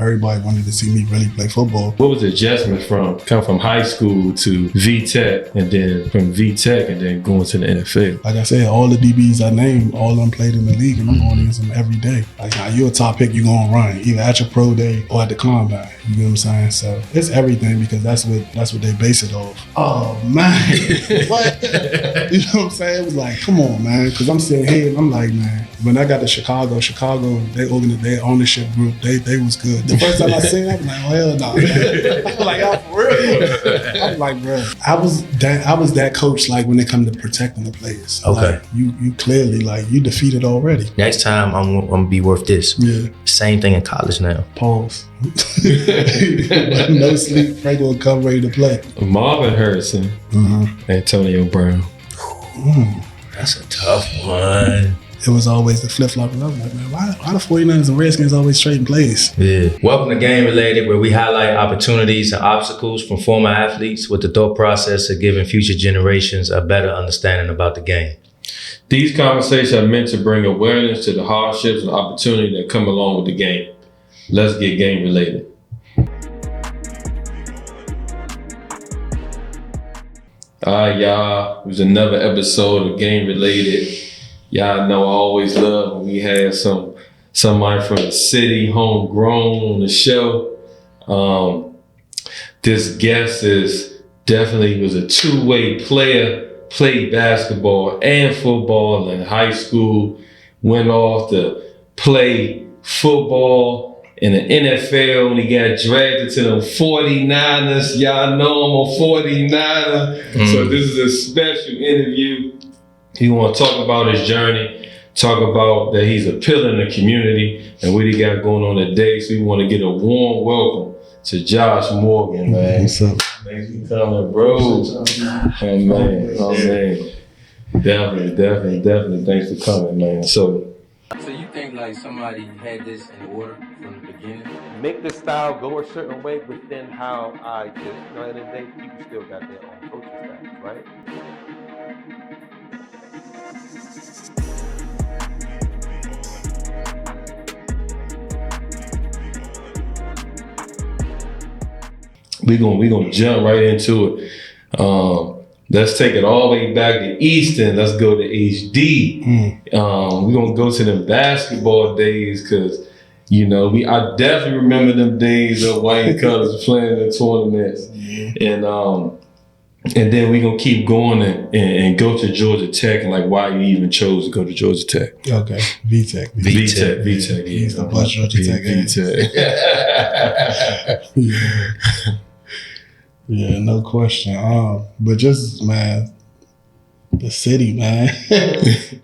everybody wanted to see me really play football. What was the adjustment come from high school to VTech, and then from VTech and then going to the NFL? Like I said, all the DBs I named, all of them played in the league, and I'm going against them every day. Like, now you're a top pick, you're going to run either at your pro day or at the combine. You know what I'm saying? So it's everything, because that's what they base it off. Oh man, what? You know what I'm saying? It was like, come on, man, because I'm sitting here and I'm like, man, when I got to Chicago, their ownership group, they was good. The first time I seen it, I was like, oh hell no. I was like, y'all for real? I was like, bro, I was that coach, like when it come to protecting the players. Okay. Like, you clearly, like, you defeated already. Next time I'm gonna be worth this. Yeah. Same thing in college now. Pause. No sleep, Frank will come ready to play. Marvin Harrison, Antonio Brown. That's a tough one. It was always the flip-flop, and I was like, man, why the 49ers and Redskins always trading plays? Yeah. Welcome to Game Related, where we highlight opportunities and obstacles from former athletes with the thought process of giving future generations a better understanding about the game. These conversations are meant to bring awareness to the hardships and opportunities that come along with the game. Let's get game related. All right, y'all. It was another episode of Game Related. Y'all know I always love when we have somebody from the city, homegrown, on the show. This guest was a two-way player, played basketball and football in high school, went off to play football in the NFL, and he got drafted to the 49ers. Y'all know I'm a 49er. So this is a special interview. He want to talk about his journey, talk about that he's a pillar in the community and what he got going on today. So we want to get a warm welcome to Josh Morgan, man. What's up? Thanks for coming, bro. Oh man. Definitely. Thanks for coming, man. So you think like somebody had this in order from the beginning? Make the style go a certain way, but then how I just, at the end of the day, people still got their own coaching style, right? we gonna jump right into it. Let's take it all the way back to Easton. Let's go to HD. We're gonna go to them basketball days, because I definitely remember them days of white colors playing in tournaments. And then we're gonna keep going and go to Georgia Tech, and like why you even chose to go to Georgia Tech. Okay, VTech. VTech, He's the best Georgia Tech. VTech. Yeah, no question. But just, man, the city, man.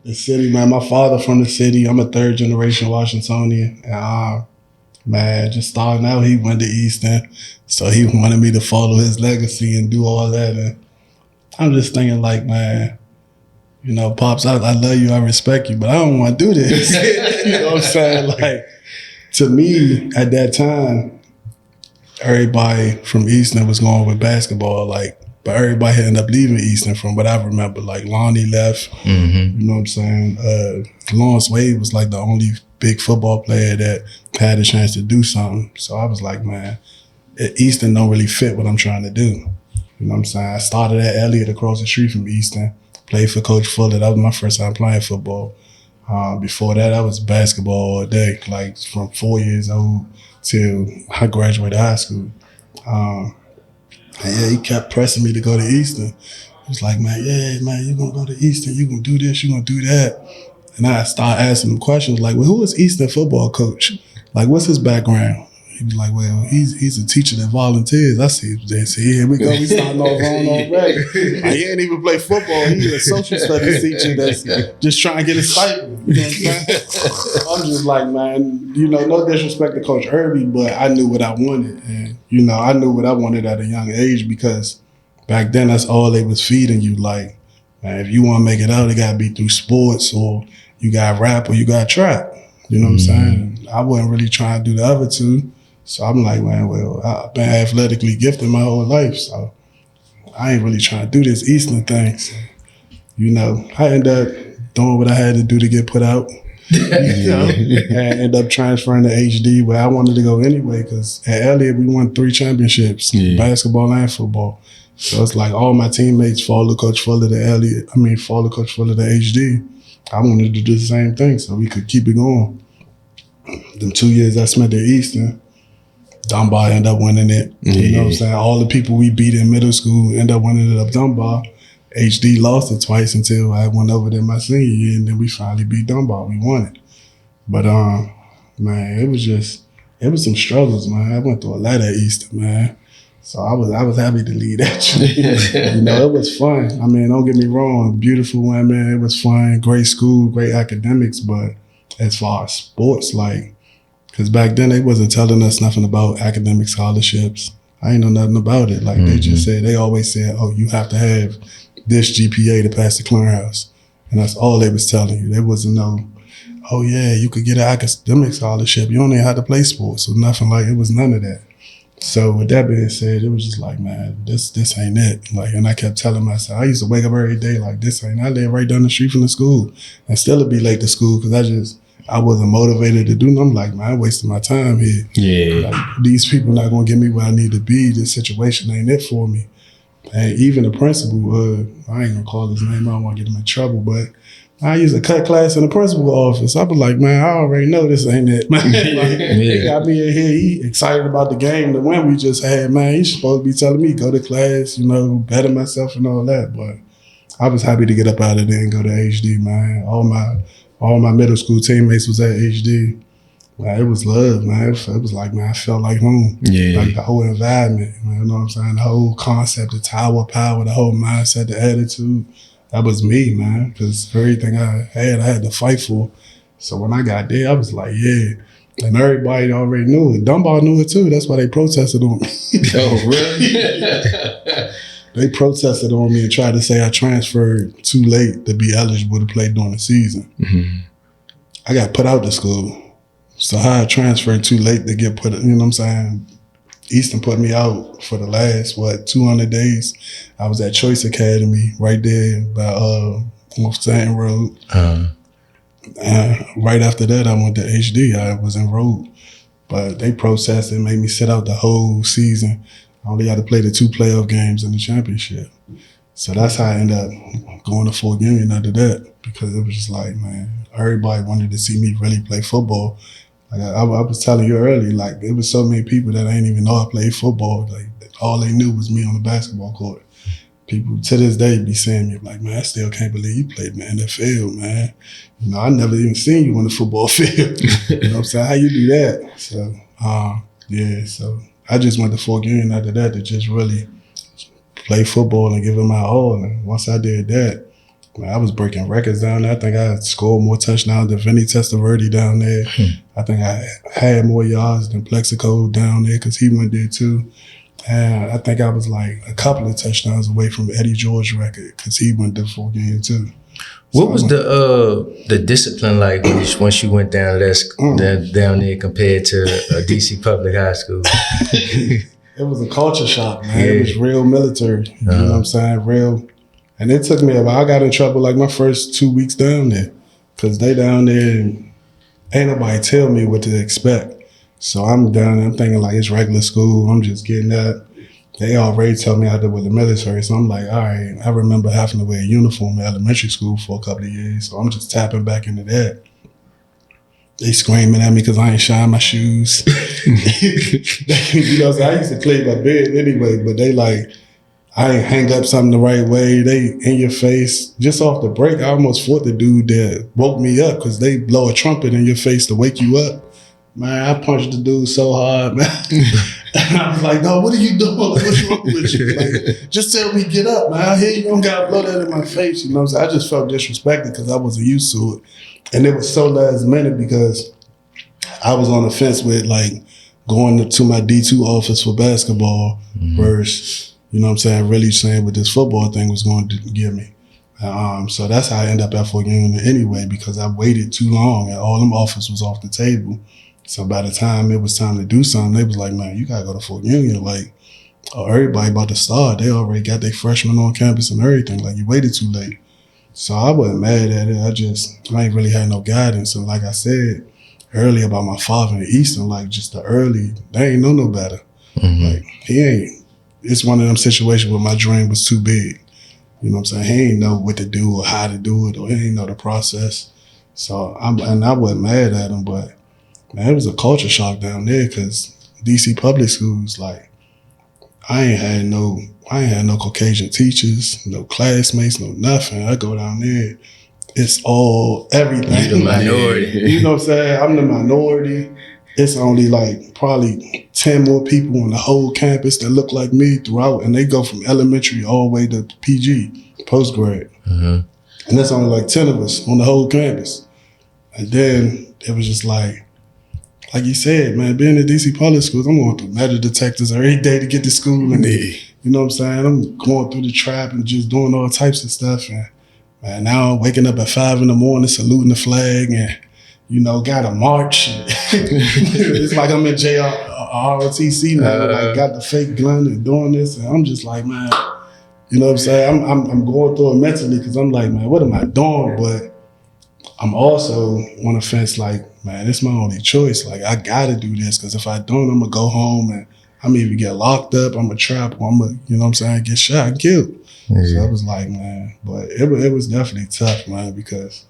The city, man. My father from the city. I'm a third generation Washingtonian. And, man, just starting out, he went to Easton. So he wanted me to follow his legacy and do all that. And I'm just thinking like, man, Pops, I love you, I respect you, but I don't want to do this. You know what I'm saying? Like, to me, at that time, everybody from Easton was going with basketball, but everybody ended up leaving Easton from what I remember. Like, Lonnie left, you know what I'm saying? Lawrence Wade was like the only big football player that had a chance to do something. So I was like, man, Easton don't really fit what I'm trying to do. You know what I'm saying? I started at Elliott across the street from Easton, played for Coach Fuller. That was my first time playing football. Before that, I was basketball all day, like from 4 years old till I graduated high school. And yeah, he kept pressing me to go to Easton. He was like, man, you're going to go to Easton. You're going to do this, you're going to do that. And I started asking him questions like, well, who is Easton football coach? Like, what's his background? He was like, well, he's a teacher that volunteers. I see. Here we go. We starting off wrong already. Like, he ain't even play football. He's a social studies teacher that's just trying to get a stipend. You know what I'm saying? I'm just like, man, no disrespect to Coach Irby, but I knew what I wanted. And, I knew what I wanted at a young age, because back then that's all they was feeding you. Like, man, if you want to make it out, it got to be through sports, or you got rap, or you got trap. You know what I'm saying? I wasn't really trying to do the other two. So I'm like, man, well, I've been athletically gifted my whole life, so I ain't really trying to do this Eastern thing. So, I ended up doing what I had to do to get put out. You know? And ended up transferring to HD where I wanted to go anyway because at Elliott we won 3 championships, basketball and football. So it's like all my teammates follow Coach Fuller to Elliott. Follow Coach Fuller to HD. I wanted to do the same thing so we could keep it going. Them 2 years I spent at Eastern, Dunbar ended up winning it. You know what I'm saying? All the people we beat in middle school ended up winning it up Dunbar. HD lost it twice until I went over there my senior year, and then we finally beat Dunbar. We won it. But man, it was some struggles, man. I went through a lot at Eastern, man. So I was happy to leave that. You know, it was fun. Don't get me wrong, beautiful women, it was fun, great school, great academics, but as far as sports, because back then they wasn't telling us nothing about academic scholarships. I ain't know nothing about it. They always said, oh, you have to have this GPA to pass the clearinghouse. And that's all they was telling you. There wasn't no, oh yeah, you could get an academic scholarship. You only had to play sports or nothing it was none of that. So with that being said, it was just man, this ain't it. And I kept telling myself, I used to wake up every day this ain't. I live right down the street from the school and still it'd be late to school because I wasn't motivated to do nothing. I'm man, I'm wasting my time here. Yeah. These people not gonna get me where I need to be. This situation ain't it for me. And even the principal, I ain't gonna call his name, I don't wanna get him in trouble, but I used to cut class in the principal's office. I was man, I already know this ain't it, man. He got me in here, he excited about the game, the win we just had, man. He's supposed to be telling me, go to class, better myself and all that. But I was happy to get up out of there and go to HD, man. All my middle school teammates was at HD. Man, it was love, man. It was man, I felt like home. Yeah. The whole environment, man, you know what I'm saying? The whole concept, the tower power, the whole mindset, the attitude. That was me, man, because everything I had to fight for. So when I got there, I was yeah. And everybody already knew it. Dunbar knew it too. That's why they protested on me. Oh, really? They protested on me and tried to say I transferred too late to be eligible to play during the season. Mm-hmm. I got put out of school. So how I transferred too late to get put, you know what I'm saying? Eastern put me out for the last, 200 days. I was at Choice Academy right there by off Stanton Road. Right after that, I went to HD. I was enrolled. But they protested and made me sit out the whole season. I only had to play the 2 playoff games in the championship. So that's how I ended up going to Fort Union after that, because it was just man, everybody wanted to see me really play football. I was telling you earlier, it was so many people that I didn't even know I played football. All they knew was me on the basketball court. People to this day be saying to me, man, I still can't believe you played in the NFL, man. I never even seen you on the football field. You know what I'm saying? How you do that? So, so I just went to Fort Union after that to just really play football and give it my all. And once I did that, man, I was breaking records down there. I think I scored more touchdowns than Vinny Testaverde down there. I think I had more yards than Plexico down there because he went there too. And I think I was a couple of touchdowns away from Eddie George's record because he went to Fort Union too. What was the discipline like once you went down to down there compared to a DC public high school? It was a culture shock, man. It was real military. You know what I'm saying? Real. And it took me a while. I got in trouble my first 2 weeks down there because they down there and ain't nobody tell me what to expect. So I'm down there, I'm thinking it's regular school. I'm just getting that. They already tell me I did with the military. So I'm all right. I remember having to wear a uniform in elementary school for a couple of years. So I'm just tapping back into that. They screaming at me because I ain't shine my shoes. So I used to clean my bed anyway, but they I ain't hang up something the right way. They in your face. Just off the break, I almost fought the dude that woke me up because they blow a trumpet in your face to wake you up. Man, I punched the dude so hard, man. And I was no, what are you doing? What's wrong with you? Just tell me get up, man. I hear you don't got to blow that in my face. You know what I'm saying? I just felt disrespected because I wasn't used to it. And it was so last minute because I was on the fence with going to my D2 office for basketball versus, you know what I'm saying, really saying what this football thing was going to give me. So that's how I ended up at Fort Union anyway, because I waited too long and all them offers was off the table. So by the time it was time to do something, they was man, you gotta go to Fort Union. Everybody about to start. They already got their freshmen on campus and everything. You waited too late. So I wasn't mad at it. I ain't really had no guidance. And like I said earlier about my father in Eastern, like just the early, they ain't know no better. Like he ain't. It's one of them situations where my dream was too big. You know what I'm saying? He ain't know what to do or how to do it, or he ain't know the process. So I wasn't mad at him, but man, it was a culture shock down there because DC public schools, like I ain't had no Caucasian teachers, no classmates, no nothing. I go down there, it's all everything. You the minority. You know what I'm saying? I'm the minority. It's only like probably 10 more people on the whole campus that look like me throughout, and they go from elementary all the way to PG, postgrad. And that's only like 10 of us on the whole campus. And then it was just like you said, man, being in DC public schools, I'm going through metal detectors every day to get to school. And you know what I'm saying? I'm going through the trap and just doing all types of stuff. And man, now I'm waking up at 5 a.m, saluting the flag and, you know, got a march. It's like I'm in ROTC now, like got the fake gun and doing this. And I'm just like, man, you know what I'm saying? I'm going through it mentally because I'm like, man, what am I doing? But I'm also on the fence like, man, it's my only choice. Like, I got to do this because if I don't, I'm going to go home and I'm going to either get locked up, I'm going to trap, or I'm going to, you know what I'm saying, get shot and killed. So I was like, man, but it was definitely tough, man, because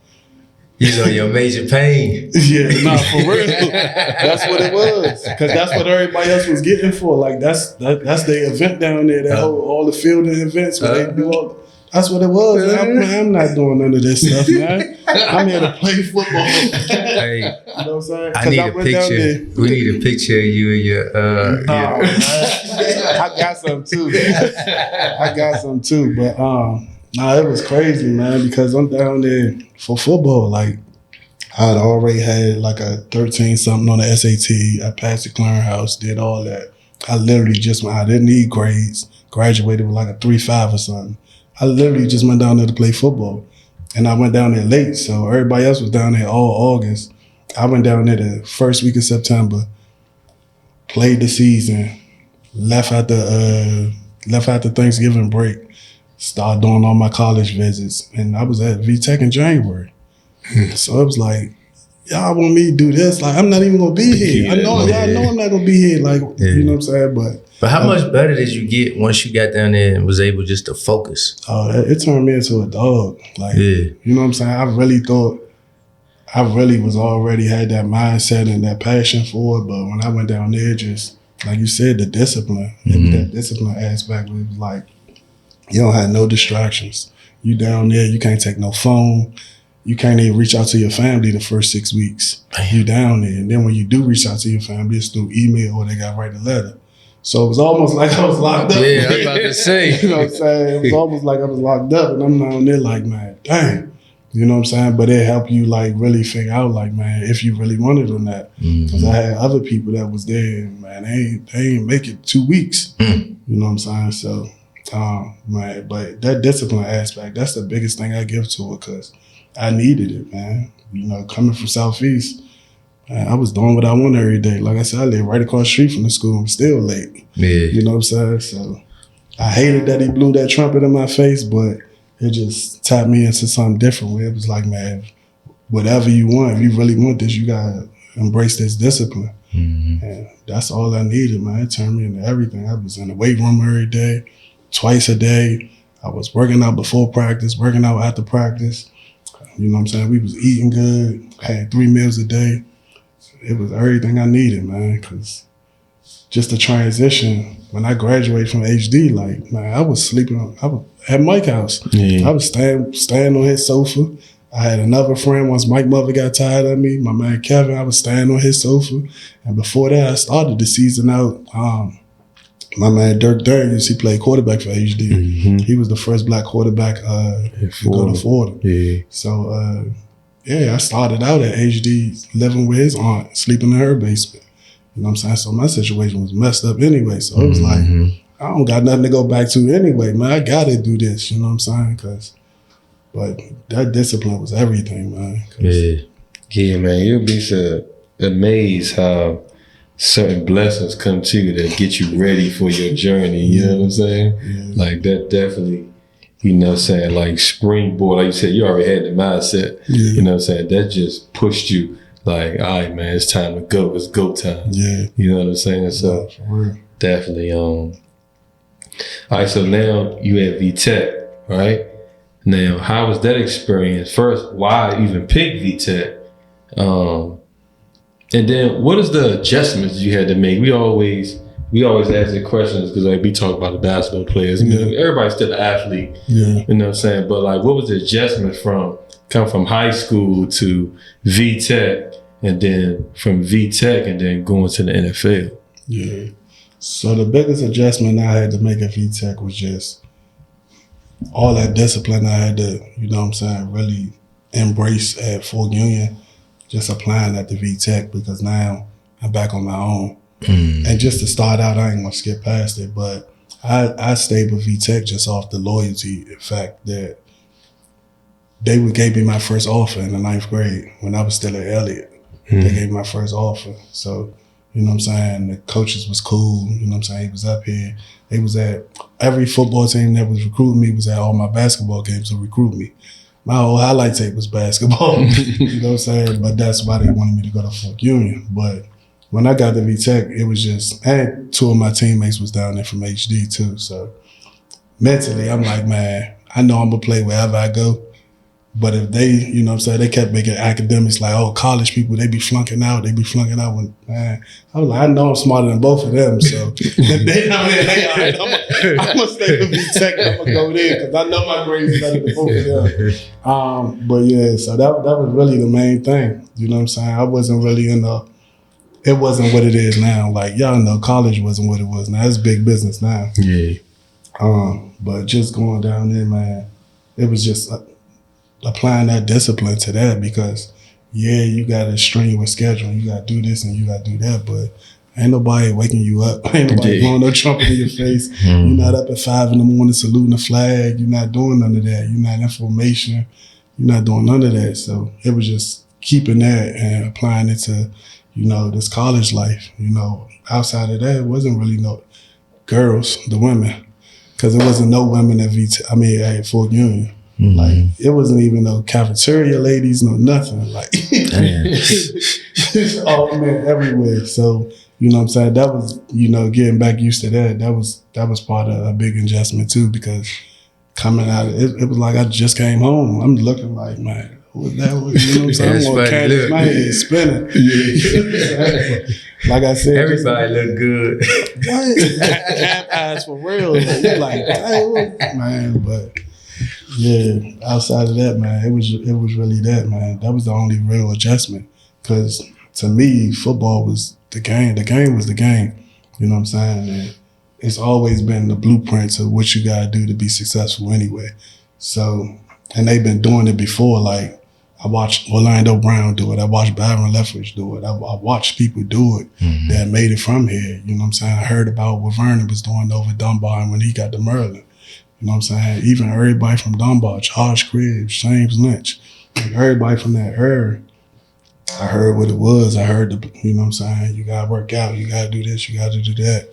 You know your major pain. yeah, nah, for real. That's what it was. Because that's what everybody else was getting for. Like that's the event down there. That whole all the fielding events where they do all. That's what it was. I'm not doing none of this stuff, man. I'm here to play football. Hey, You know what I'm saying? I need a picture. We need a picture of you and your. Man, I got some too. But nah, it was crazy, man, because I'm down there for football. Like I'd already had like a 13 something on the SAT. I passed the clearinghouse, did all that. I literally just went. I didn't need grades. Graduated with like a 3.5 or something. I literally just went down there to play football. And I went down there late, so everybody else was down there all August. I went down there the first week of September, played the season, left after Thanksgiving break, started doing all my college visits, and I was at VTech in January. So it was like, y'all want me to do this? Like, I'm not even gonna be here. I know y'all know I'm not gonna be here. Like, you know what I'm saying? But how much better did you get once you got down there and was able just to focus? It turned me into a dog. Like, you know what I'm saying? I really thought I really was already had that mindset and that passion for it. But when I went down there, just like you said, the discipline, it was that discipline aspect. It was like, you don't have no distractions. You down there, you can't take no phone. You can't even reach out to your family the first 6 weeks. You down there. And then when you do reach out to your family, it's through email or they got to write a letter. So it was almost like I was locked up. Yeah, I was about to say. You know what I'm saying? It was almost like I was locked up, and I'm down there like, man, dang. You know what I'm saying? But it helped you like really figure out like, man, if you really wanted or not. Because I had other people that was there, and man, they ain't make it 2 weeks. You know what I'm saying? So, man, but that discipline aspect, that's the biggest thing I give to it because I needed it, man. You know, coming from Southeast, man, I was doing what I wanted every day. Like I said, I live right across the street from the school. I'm still late. Yeah. You know what I'm saying? So I hated that he blew that trumpet in my face, but it just tapped me into something different where it was like, man, whatever you want, if you really want this, you got to embrace this discipline. And that's all I needed, man. It turned me into everything. I was in the weight room every day, twice a day. I was working out before practice, working out after practice. You know what I'm saying? We was eating good, had 3 meals a day. It was everything I needed, man, because just the transition, when I graduated from HD, like, man, I was sleeping at Mike's house. I was staying on his sofa. I had another friend, once Mike's mother got tired of me, my man Kevin, I was staying on his sofa. And before that, I started the season out. My man Dirk Darius, he played quarterback for HD. He was the first black quarterback to go to Florida. So, I started out at HD living with his aunt, sleeping in her basement. You know what I'm saying? So my situation was messed up anyway. So it was like, I don't got nothing to go back to anyway, man. I got to do this, you know what I'm saying? But that discipline was everything, man. Yeah, man. You'll be so amazed how certain blessings come to you that get you ready for your journey. You know what I'm saying? Like that definitely you know what I'm saying, like springboard, like you said, you already had the mindset, you know what I'm saying, that just pushed you like, all right, man, it's time to go. It's go time. Yeah. You know what I'm saying? So definitely, all right, so now you at VTech, right? Now, how was that experience? First, why even pick VTech? And then what is the adjustments you had to make? We always ask the questions because like we talk about the basketball players. You know, everybody's still an athlete. Yeah. You know what I'm saying? But like, what was the adjustment come from high school to VTech, and then from VTech and then going to the NFL? Yeah. So the biggest adjustment I had to make at VTech was just all that discipline I had to, you know what I'm saying, really embrace at Fort Union, just applying at the VTech, because now I'm back on my own. And just to start out, I ain't gonna skip past it, but I stayed with VTech just off the loyalty, in fact, that they gave me my first offer in the 9th grade when I was still at Elliott. They gave me my first offer. So, you know what I'm saying, the coaches was cool, you know what I'm saying, he was up here. They was at every football team that was recruiting me was at all my basketball games to recruit me. My whole highlight tape was basketball, you know what I'm saying? But that's why they wanted me to go to Fort Union. But when I got to VTech, it was just, and 2 of my teammates was down there from HD too. So mentally, I'm like, man, I know I'm gonna play wherever I go. But if they, you know what I'm saying, they kept making academics like, oh, college people, they be flunking out when, man, I was like, I know I'm smarter than both of them. So if they down there, hey, all right, I'm gonna stay with VTech, I'm gonna go there, because I know my grades better than both of them. But yeah, so that was really the main thing. You know what I'm saying? I wasn't really it wasn't what it is now. Like, y'all know college wasn't what it was now. It's big business now. Yeah. But just going down there, man, it was just applying that discipline to that, because you got a strenuous schedule, you got to do this and you got to do that, but ain't nobody waking you up. Ain't nobody blowing no trumpet in your face. You're not up at 5 a.m. saluting the flag. You're not doing none of that. You're not in formation. You're not doing none of that. So it was just keeping that and applying it to, you know, this college life. You know, outside of that, it wasn't really no girls, the women, because there wasn't no women at Fort Union. Like, it wasn't even no cafeteria ladies, no nothing. Like, it's all men everywhere. So, you know what I'm saying? That was, you know, getting back used to that. That was part of a big adjustment too, because coming out, it was like I just came home. I'm looking like, man, what that was? You know what I'm saying? I'm going to catch my head spinning. Like I said, everybody look good. What? Half eyes for real. Like, hey, man, but. Yeah, outside of that, man, it was really that, man. That was the only real adjustment, because to me, football was the game. The game was the game. You know what I'm saying? And it's always been the blueprint of what you gotta do to be successful anyway. So, and they've been doing it before. Like, I watched Orlando Brown do it. I watched Byron Leftwich do it. I watched people do it that made it from here. You know what I'm saying? I heard about what Vernon was doing over Dunbar and when he got to Maryland. You know what I'm saying? Even everybody from Dunbar, Josh Cribbs, James Lynch, like everybody from that era, I heard what it was. I heard you know what I'm saying? You gotta work out, you gotta do this, you gotta do that,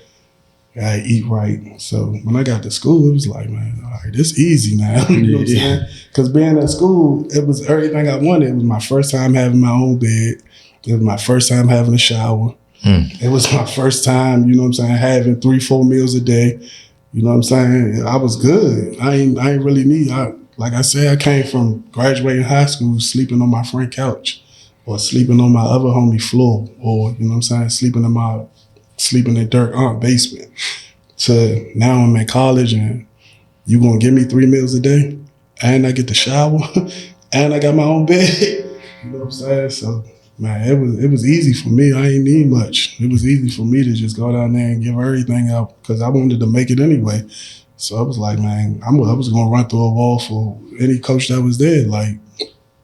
you gotta eat right. So when I got to school, it was like, man, all right, this easy now. You know what I'm saying? Because being at school, it was everything I wanted. It was my first time having my own bed. It was my first time having a shower. It was my first time, you know what I'm saying, having 3-4 meals a day. You know what I'm saying? I was good. I ain't really like I said, I came from graduating high school, sleeping on my friend couch, or sleeping on my other homie floor, or, you know what I'm saying, sleeping in dirt aunt basement, to now I'm in college and you gonna give me 3 meals a day, and I get to shower, and I got my own bed. You know what I'm saying? So, man, it was easy for me. I ain't need much. It was easy for me to just go down there and give everything out, because I wanted to make it anyway. So I was like, man, I was going to run through a wall for any coach that was there. Like,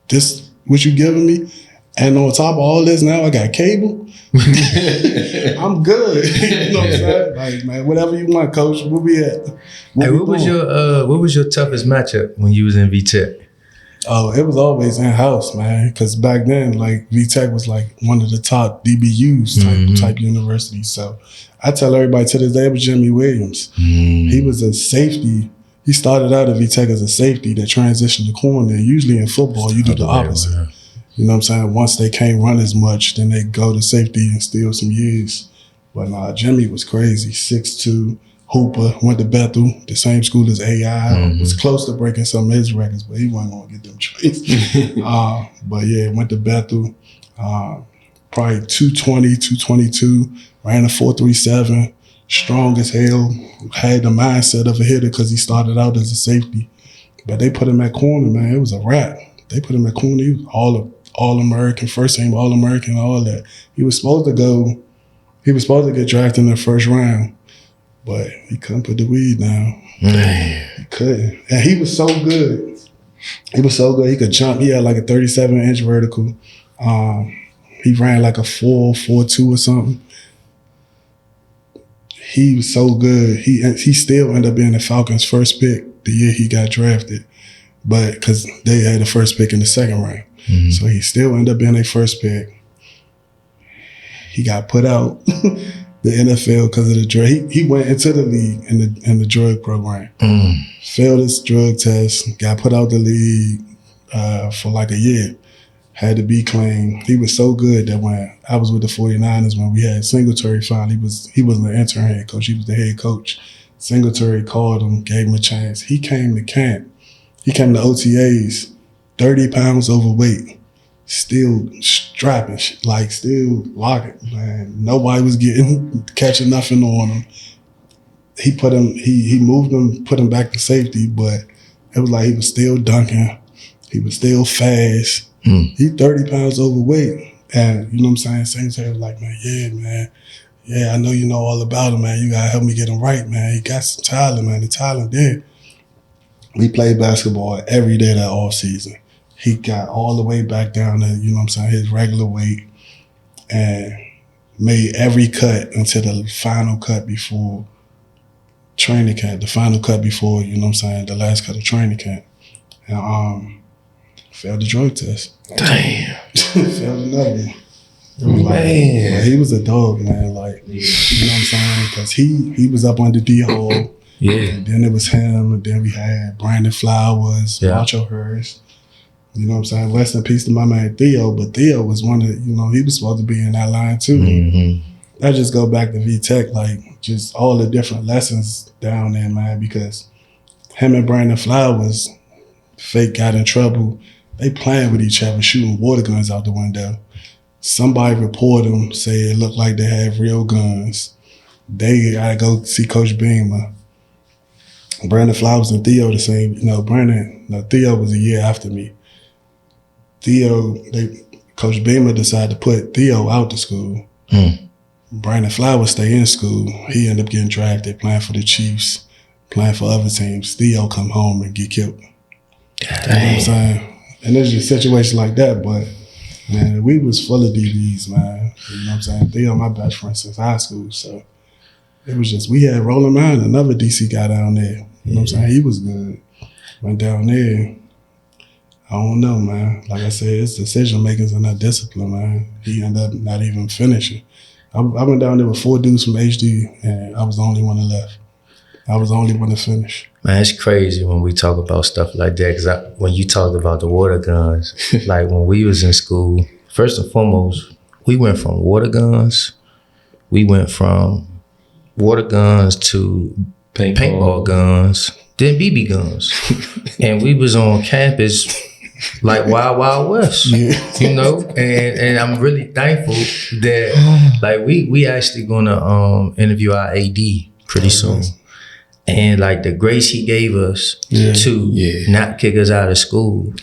this, what you giving me? And on top of all this, now I got cable. I'm good. You know what I'm saying? Like, man, whatever you want, coach, we'll be at. What was your toughest matchup when you was in VTech? Oh, it was always in-house, man, because back then, like, VTech was like one of the top DBUs type universities. So I tell everybody to this day, it was Jimmy Williams. He was a safety. he started out at VTech as a safety that transitioned to corner. Usually in football, you do the opposite. You know what I'm saying? Once they can't run as much, then they go to safety and steal some years. But nah, Jimmy was crazy. 6'2", Hooper, went to Bethel, the same school as AI. Was close to breaking some of his records, but he wasn't going to get them traits. But yeah, went to Bethel. Probably 220, 222, ran a 4.37, strong as hell, had the mindset of a hitter because he started out as a safety. But they put him at corner, man. It was a wrap. They put him at corner. He was All-American, first team All-American, all that. He was supposed to get drafted in the first round, but he couldn't put the weed down. He couldn't. And he was so good. He could jump. He had like a 37-inch vertical. He ran like a 4.42 or something. He was so good. He still ended up being the Falcons' first pick the year he got drafted, but because they had the first pick in the second round. So he still ended up being their first pick. He got put out the NFL because of the drug. He went into the league in the drug program. Failed his drug test, got put out the league for like a year. Had to be claimed. He was so good that when I was with the 49ers, when we had Singletary finally, he wasn't the interim head coach, he was the head coach. Singletary called him, gave him a chance. He came to camp. He came to OTAs, 30 pounds overweight, still strapping, like still locking, man. Nobody was catching nothing on him. He moved him, put him back to safety, but it was like he was still dunking. He was still fast. He 30 pounds overweight. And you know what I'm saying? Singletary was like, man, yeah, I know you know all about him, man. You gotta help me get him right, man. He got some talent, man. The talent there. We played basketball every day that off season. He got all the way back down to, you know what I'm saying, his regular weight and made every cut until the final cut before training camp, the final cut before, you know what I'm saying, the last cut of training camp. And failed the drug test. Damn. Failed another one. Man. He was a dog, man. Like, you know what I'm saying? Because he was up under D-Hole. Yeah. And then it was him. And then we had Brandon Flowers, Macho Hurst. You know what I'm saying? Rest in peace to my man Theo. But Theo was one of, you know, he was supposed to be in that line too. I just go back to VTech, like just all the different lessons down there, man, because him and Brandon Flowers, fake got in trouble. They playing with each other, shooting water guns out the window. Somebody report them, say it looked like they had real guns. They gotta go see Coach Beamer. Brandon Flowers and Theo the same. You know, Theo was a year after me. Coach Beamer decided to put Theo out to school. Brandon Flowers stay in school. He ended up getting drafted, playing for the Chiefs, playing for other teams. Theo come home and get killed. You know what I'm saying? And there's just situations like that, but man, we was full of DBs, man. You know what I'm saying? Theo, my best friend since high school, so it was just, we had Roland Mine, another DC guy down there. You know what I'm saying? He was good. Went down there. I don't know, man. Like I said, it's decision making's and not discipline, man. He ended up not even finishing. I went down there with 4 dudes from HD, and I was the only one that left. I was the only one to finish. Man, it's crazy when we talk about stuff like that, because when you talked about the water guns, like when we was in school, first and foremost, we went from water guns to paintball guns, then BB guns. And we was on campus like Wild Wild West, you know? And I'm really thankful that like we actually gonna interview our AD pretty soon. And like the grace he gave us to not kick us out of school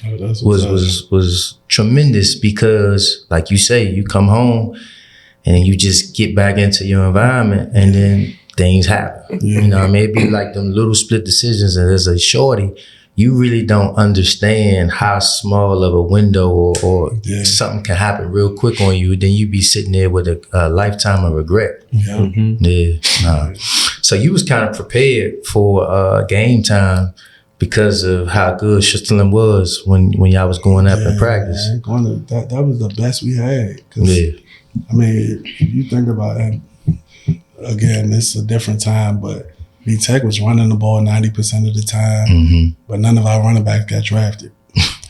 was tremendous, because like you say, you come home and you just get back into your environment and then things happen. You know, maybe like them little split decisions, and as a shorty, you really don't understand how small of a window or something can happen real quick on you. Then you be sitting there with a lifetime of regret. So you was kind of prepared for game time because of how good Switzerland was when y'all was going up in practice. Man, that was the best we had. I mean, if you think about it, again, it's a different time, but V-Tech was running the ball 90% of the time, but none of our running backs got drafted.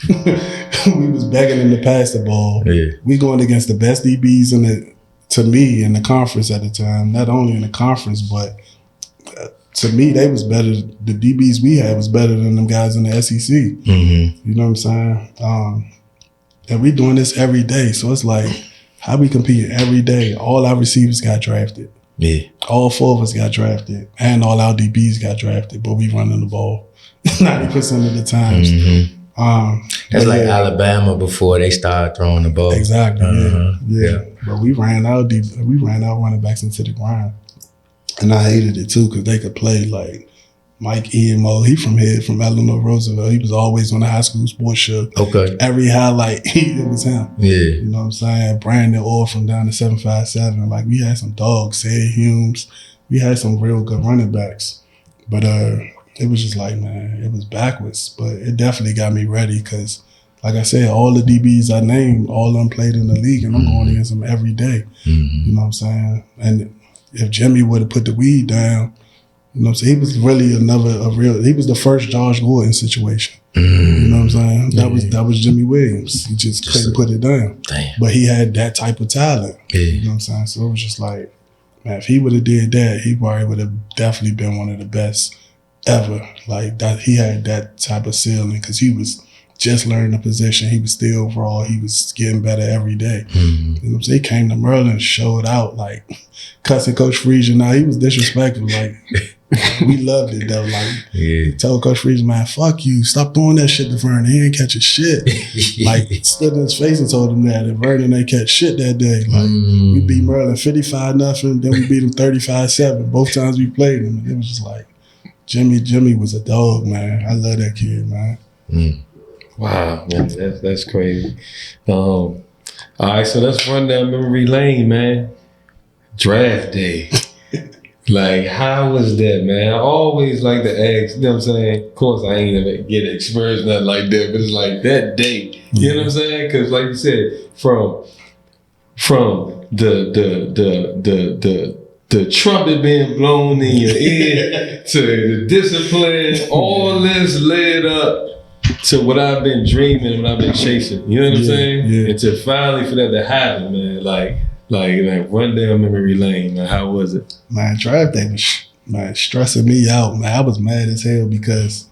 We was begging them to pass the ball. Yeah. We going against the best DBs in the conference at the time. Not only in the conference, but to me, they was better. The DBs we had was better than them guys in the SEC. You know what I'm saying? And we doing this every day. So it's like, how we compete every day? All our receivers got drafted. Yeah. All 4 of us got drafted. And all our DBs got drafted. But we running the ball 90% of the times. That's like Alabama before they started throwing the ball. Exactly. Yeah. But we ran out running backs into the ground. And I hated it too, because they could play like Mike Emo. He from Eleanor Roosevelt. He was always on the high school sports show. Okay. Every highlight, it was him. Yeah. You know what I'm saying? Brandon Orr from down to 757. Like, we had some dogs, Sid Humes. We had some real good running backs. But it was just like, man, it was backwards. But it definitely got me ready because, like I said, all the DBs I named, all of them played in the league, and I'm going against them every day. You know what I'm saying? And if Jimmy would have put the weed down, you know what I'm saying? He was really he was the first Josh Gordon situation. You know what I'm saying? That was Jimmy Williams. He just couldn't put it down. Damn. But he had that type of talent. Yeah. You know what I'm saying? So it was just like, man, if he would have did that, he probably would have definitely been one of the best ever. Like, that, he had that type of ceiling because he was just learning the position. He was still raw. He was getting better every day. You know what I'm saying? He came to Maryland and showed out, like, cussing Coach Friesian. Now, he was disrespectful. Like, we loved it, though. Like, he told Coach Friesian, man, fuck you. Stop doing that shit to Vernon. He ain't catching shit. Like, stood in his face and told him that. And Vernon ain't catch shit that day. Like, we beat Maryland 55-0. Then we beat them 35-7. Both times we played them. And it was just like, Jimmy was a dog, man. I love that kid, man. Wow, man, that's crazy. All right, so let's run down memory lane, man. Draft day. Like, how was that, man? I always like to ask, you know what I'm saying? Of course, I ain't ever get to experience nothing like that, but it's like that day. You know what I'm saying? Because, like you said, from the trumpet being blown in your ear to the discipline, all this led up to what I've been dreaming, what I've been chasing. You know what I'm saying? Yeah. And to finally for that to happen, man, like run down memory lane, man. How was it? Man, draft day was stressing me out, man. I was mad as hell because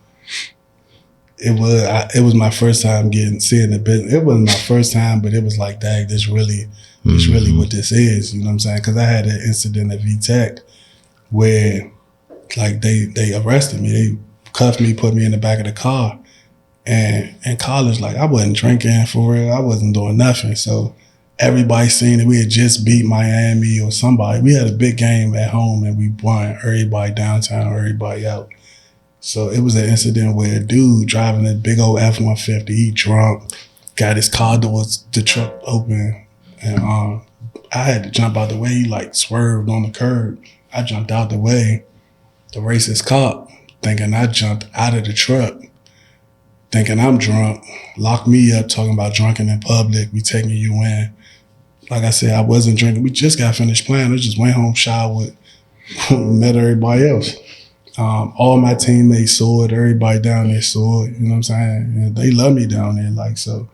it was my first time seeing the business. It wasn't my first time, but it was like, dang, this really what this is. You know what I'm saying? Because I had an incident at V-Tech where, like, they arrested me. They cuffed me, put me in the back of the car. And in college, like, I wasn't drinking for real. I wasn't doing nothing. So everybody seen it. We had just beat Miami or somebody. We had a big game at home and we won. Everybody downtown, everybody out. So it was an incident where a dude driving a big old F-150, he drunk, got his car doors, the truck open, and I had to jump out the way. He like swerved on the curb. I jumped out the way. The racist cop, thinking I jumped out of the truck, thinking I'm drunk, locked me up, talking about drunken in public, we taking you in. Like I said, I wasn't drinking. We just got finished playing. I just went home, showered, met everybody else. All my teammates saw it. Everybody down there saw it. You know what I'm saying? And they love me down there. Like, so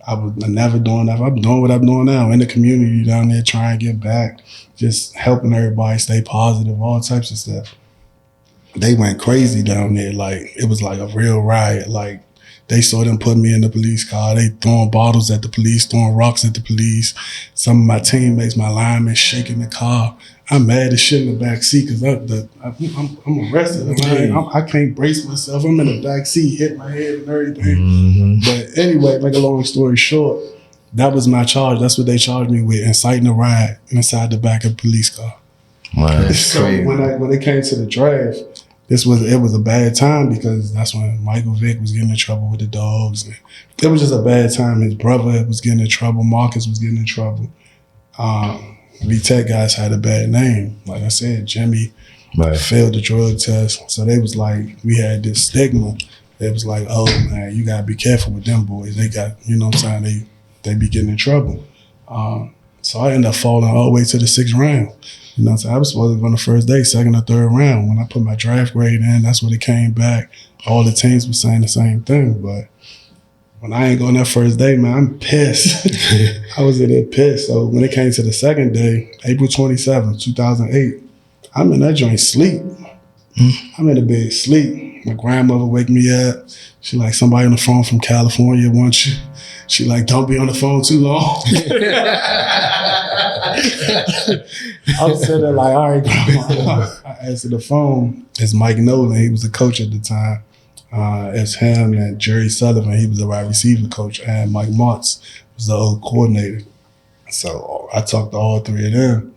I was never doing that. I'm doing what I'm doing now in the community down there, trying to get back, just helping everybody stay positive, all types of stuff. They went crazy down there. Like, it was like a real riot. Like, they saw them put me in the police car. They throwing bottles at the police, throwing rocks at the police. Some of my teammates, my linemen, shaking the car. I'm mad as shit in the back seat because I'm arrested. I can't brace myself. I'm in the back seat, hit my head and everything. But anyway, make a long story short, that was my charge. That's what they charged me with, inciting a riot inside the back of a police car. Wow, So when it came to the draft, it was a bad time because that's when Michael Vick was getting in trouble with the dogs. And it was just a bad time. His brother was getting in trouble. Marcus was getting in trouble. V-Tech guys had a bad name. Like I said, Jimmy failed the drug test. So they was like, we had this stigma. It was like, oh man, you gotta be careful with them boys. They got, you know what I'm saying, they be getting in trouble. So I ended up falling all the way to the 6th round. You know what I'm saying? I was supposed to go on the first day, 2nd or 3rd round. When I put my draft grade in, that's when it came back. All the teams were saying the same thing. But when I ain't going that first day, man, I'm pissed. I was in there pissed. So when it came to the 2nd day, April 27th, 2008, I'm in that joint sleep. I'm in the bed sleep. My grandmother wake me up. She like, somebody on the phone from California wants you. She like, don't be on the phone too long. I'm sitting there like, all right, grandma. I answered the phone. It's Mike Nolan. He was the coach at the time. It's him and Jerry Sullivan. He was the wide receiver coach. And Mike Martz was the old coordinator. So I talked to all three of them.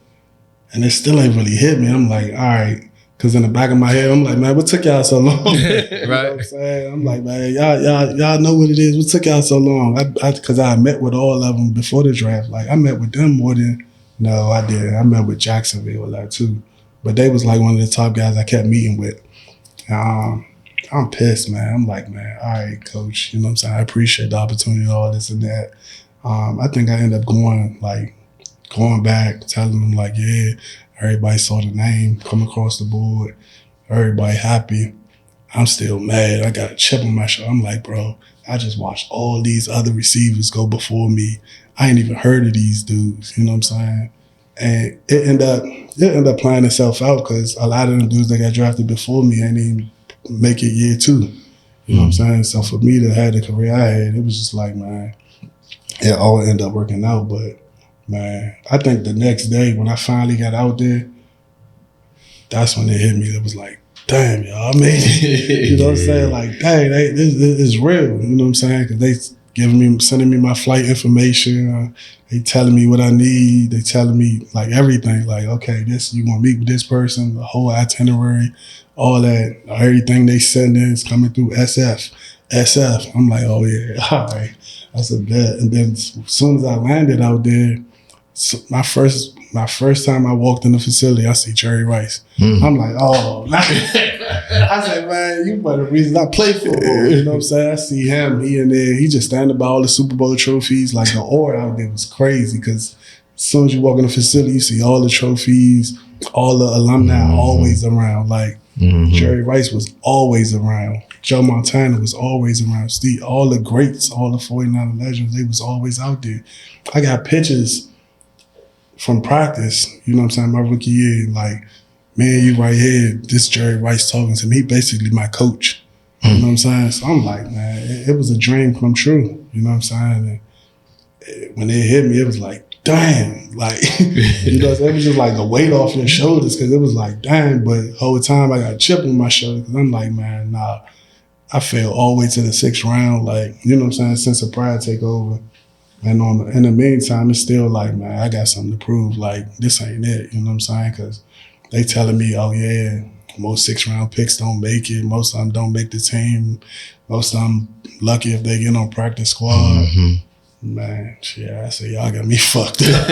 And it still ain't really hit me. I'm like, all right. Because in the back of my head, I'm like, man, what took y'all so long? You know what I'm saying? I'm like, man, y'all know what it is. What took y'all so long? Because I met with all of them before the draft. Like, I met with them more than, no, I didn't. I met with Jacksonville a lot too. But they was like one of the top guys I kept meeting with. I'm pissed, man. I'm like, man, all right, coach. You know what I'm saying? I appreciate the opportunity and all this and that. I think I ended up going back, telling them like, yeah, everybody saw the name come across the board. Everybody happy. I'm still mad. I got a chip on my shoulder. I'm like, bro, I just watched all these other receivers go before me. I ain't even heard of these dudes. You know what I'm saying? And it ended up playing itself out because a lot of them dudes that got drafted before me ain't even make it year 2. You know what I'm saying? So for me to have the career I had, it was just like, man, it all ended up working out. But man, I think the next day when I finally got out there, that's when it hit me. It was like, damn, y'all, I made it. You know what I'm saying? Like, dang, this is real. You know what I'm saying? Because they sending me my flight information. They telling me what I need. They telling me like everything. Like, okay, you gonna meet with this person, the whole itinerary, all that, everything they send in is coming through SF. I'm like, oh yeah, all right, that's a bet. And then as soon as I landed out there, so my first time I walked in the facility, I see Jerry Rice. I'm like, oh, I said, man, you one of the reasons I play football. You know what I'm saying? I see him, he in there, he just standing by all the Super Bowl trophies. Like the aura out there was crazy because as soon as you walk in the facility, you see all the trophies, all the alumni always around. Like Jerry Rice was always around. Joe Montana was always around. Steve, all the greats, all the 49 legends, they was always out there. I got pictures from practice, you know what I'm saying, my rookie year, like, man, you right here, this Jerry Rice talking to me, he basically my coach. You know what I'm saying? So I'm like, man, it was a dream come true. You know what I'm saying? And when it hit me, it was like, damn, like, you know, it was just like a weight off your shoulders because it was like, damn, but the whole time I got a chip on my shoulder because I'm like, man, nah, I fell all the way to the 6th round, like, you know what I'm saying, since the pride takeover. And in the meantime, it's still like, man, I got something to prove. Like, this ain't it. You know what I'm saying? Because they telling me, oh, yeah, most 6th-round picks don't make it. Most of them don't make the team. Most of them lucky if they get on practice squad. Man, yeah, I say, y'all got me fucked up.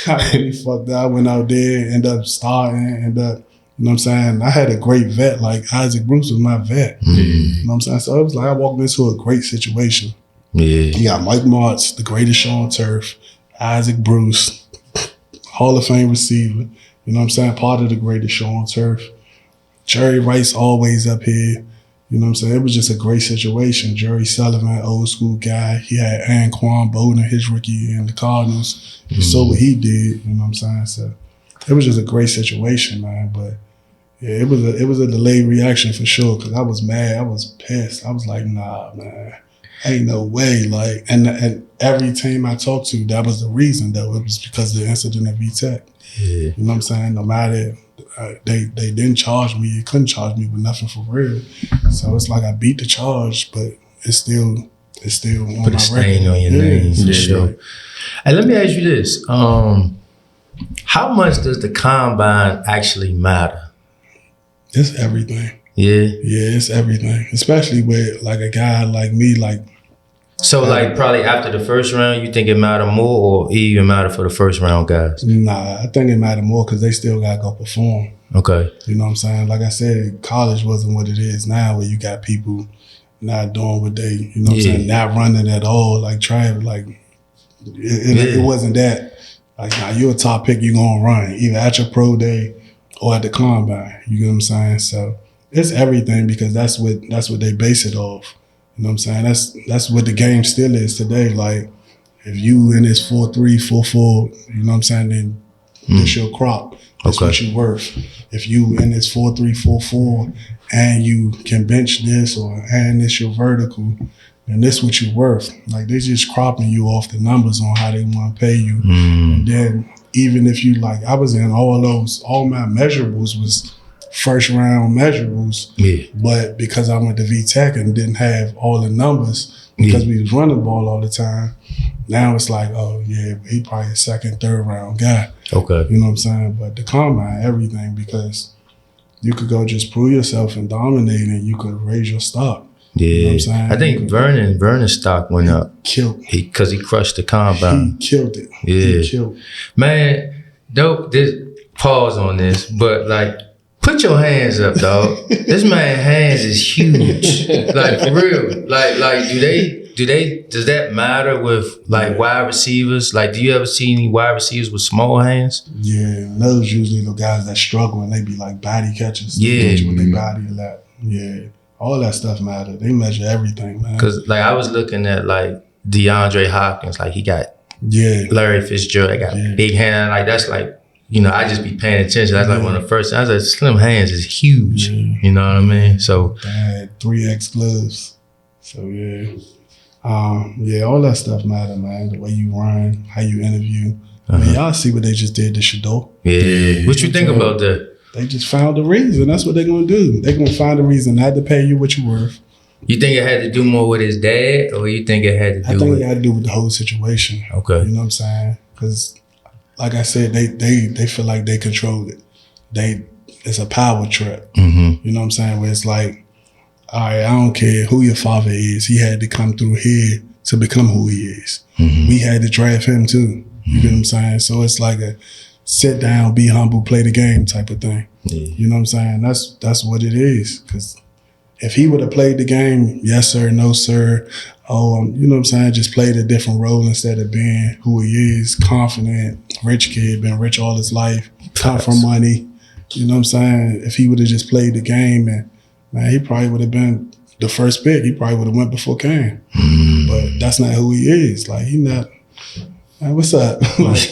I went out there, ended up starting, you know what I'm saying? I had a great vet. Like, Isaac Bruce was my vet. You know what I'm saying? So it was like I walked into a great situation. Yeah. You got Mike Martz, the greatest show on turf, Isaac Bruce, Hall of Fame receiver, you know what I'm saying, part of the greatest show on turf. Jerry Rice always up here, you know what I'm saying. It was just a great situation. Jerry Sullivan, old school guy. He had Anquan Bolden, his rookie year in the Cardinals. You saw what he did, you know what I'm saying. So it was just a great situation, man. But yeah, it was a delayed reaction for sure because I was mad. I was pissed. I was like, nah, man. Ain't no way, like, and every team I talked to, that was the reason, though. It was because of the incident at VTech. Yeah. You know what I'm saying? No matter, they didn't charge me, they couldn't charge me with nothing for real. So it's like I beat the charge, but it's still on my record. Put a stain on your name, for sure. And let me ask you this: how much does the combine actually matter? It's everything. Yeah. Yeah, it's everything. Especially with like a guy like me, like. So like probably after the first round, you think it matter more or it even matter for the first round guys? Nah, I think it matter more because they still gotta go perform. Okay. You know what I'm saying? Like I said, college wasn't what it is now where you got people not doing what they, you know what I'm saying, not running at all. Like It wasn't that. Like, now you're a top pick, you're gonna run either at your pro day or at the combine. You get what I'm saying? So it's everything because that's what they base it off. You know what I'm saying? That's what the game still is today. Like, if you in this 4.3, 4.4, you know what I'm saying, then this your crop. That's what you worth. If you in this 4.3, 4.4 and you can bench this and this your vertical, then this what you worth. Like, they just cropping you off the numbers on how they want to pay you. And then even if you, like, I was in all my measurables was first round measurables. Yeah. But because I went to VTech and didn't have all the numbers because we was running the ball all the time, now it's like, oh yeah, he probably a second, third round guy. Okay. You know what I'm saying? But the combine, everything, because you could go just prove yourself and dominate and you could raise your stock. Yeah. You know what I'm saying? I think Vernon's stock went up. Killed. Because he crushed the combine. He killed it. Yeah. He killed. Man, dope, pause on this, but like, put your hands up, dog. This man's hands is huge. Like, for real. Like, does that matter with like wide receivers? Like, do you ever see any wide receivers with small hands? Yeah, those usually the guys that struggle and they be like body catchers. Yeah. They catch with their body a lot. Yeah. All that stuff matter. They measure everything, man. Cause like I was looking at like DeAndre Hopkins, like he got Larry Fitzgerald, they got big hand. Like that's like, you know, I just be paying attention. That's like one of the first. I was like, slim hands is huge. Yeah. You know what I mean? So I had 3X gloves. So all that stuff matter, man. The way you run, how you interview. I mean, y'all see what they just did to Shador. Yeah. What you think about that? They just found a reason. That's what they're gonna do. They're gonna find a reason not to pay you what you're worth. You think it had to do more with his dad, or you think it had to do? I think it had to do with the whole situation. Okay. You know what I'm saying? Because, like I said, they feel like they control it. It's a power trip. Mm-hmm. You know what I'm saying? Where it's like, all right, I don't care who your father is. He had to come through here to become who he is. Mm-hmm. We had to draft him too. You get what I'm saying? So it's like a sit down, be humble, play the game type of thing. Yeah. You know what I'm saying? That's what it is. Because if he would have played the game, yes sir, no sir, you know what I'm saying, just played a different role instead of being who he is, confident, rich kid, been rich all his life, come from money. You know what I'm saying? If he would have just played the game, and man, he probably would have been the first pick. He probably would have went before Cam. But that's not who he is. Like, he not. Man, what's up? Like,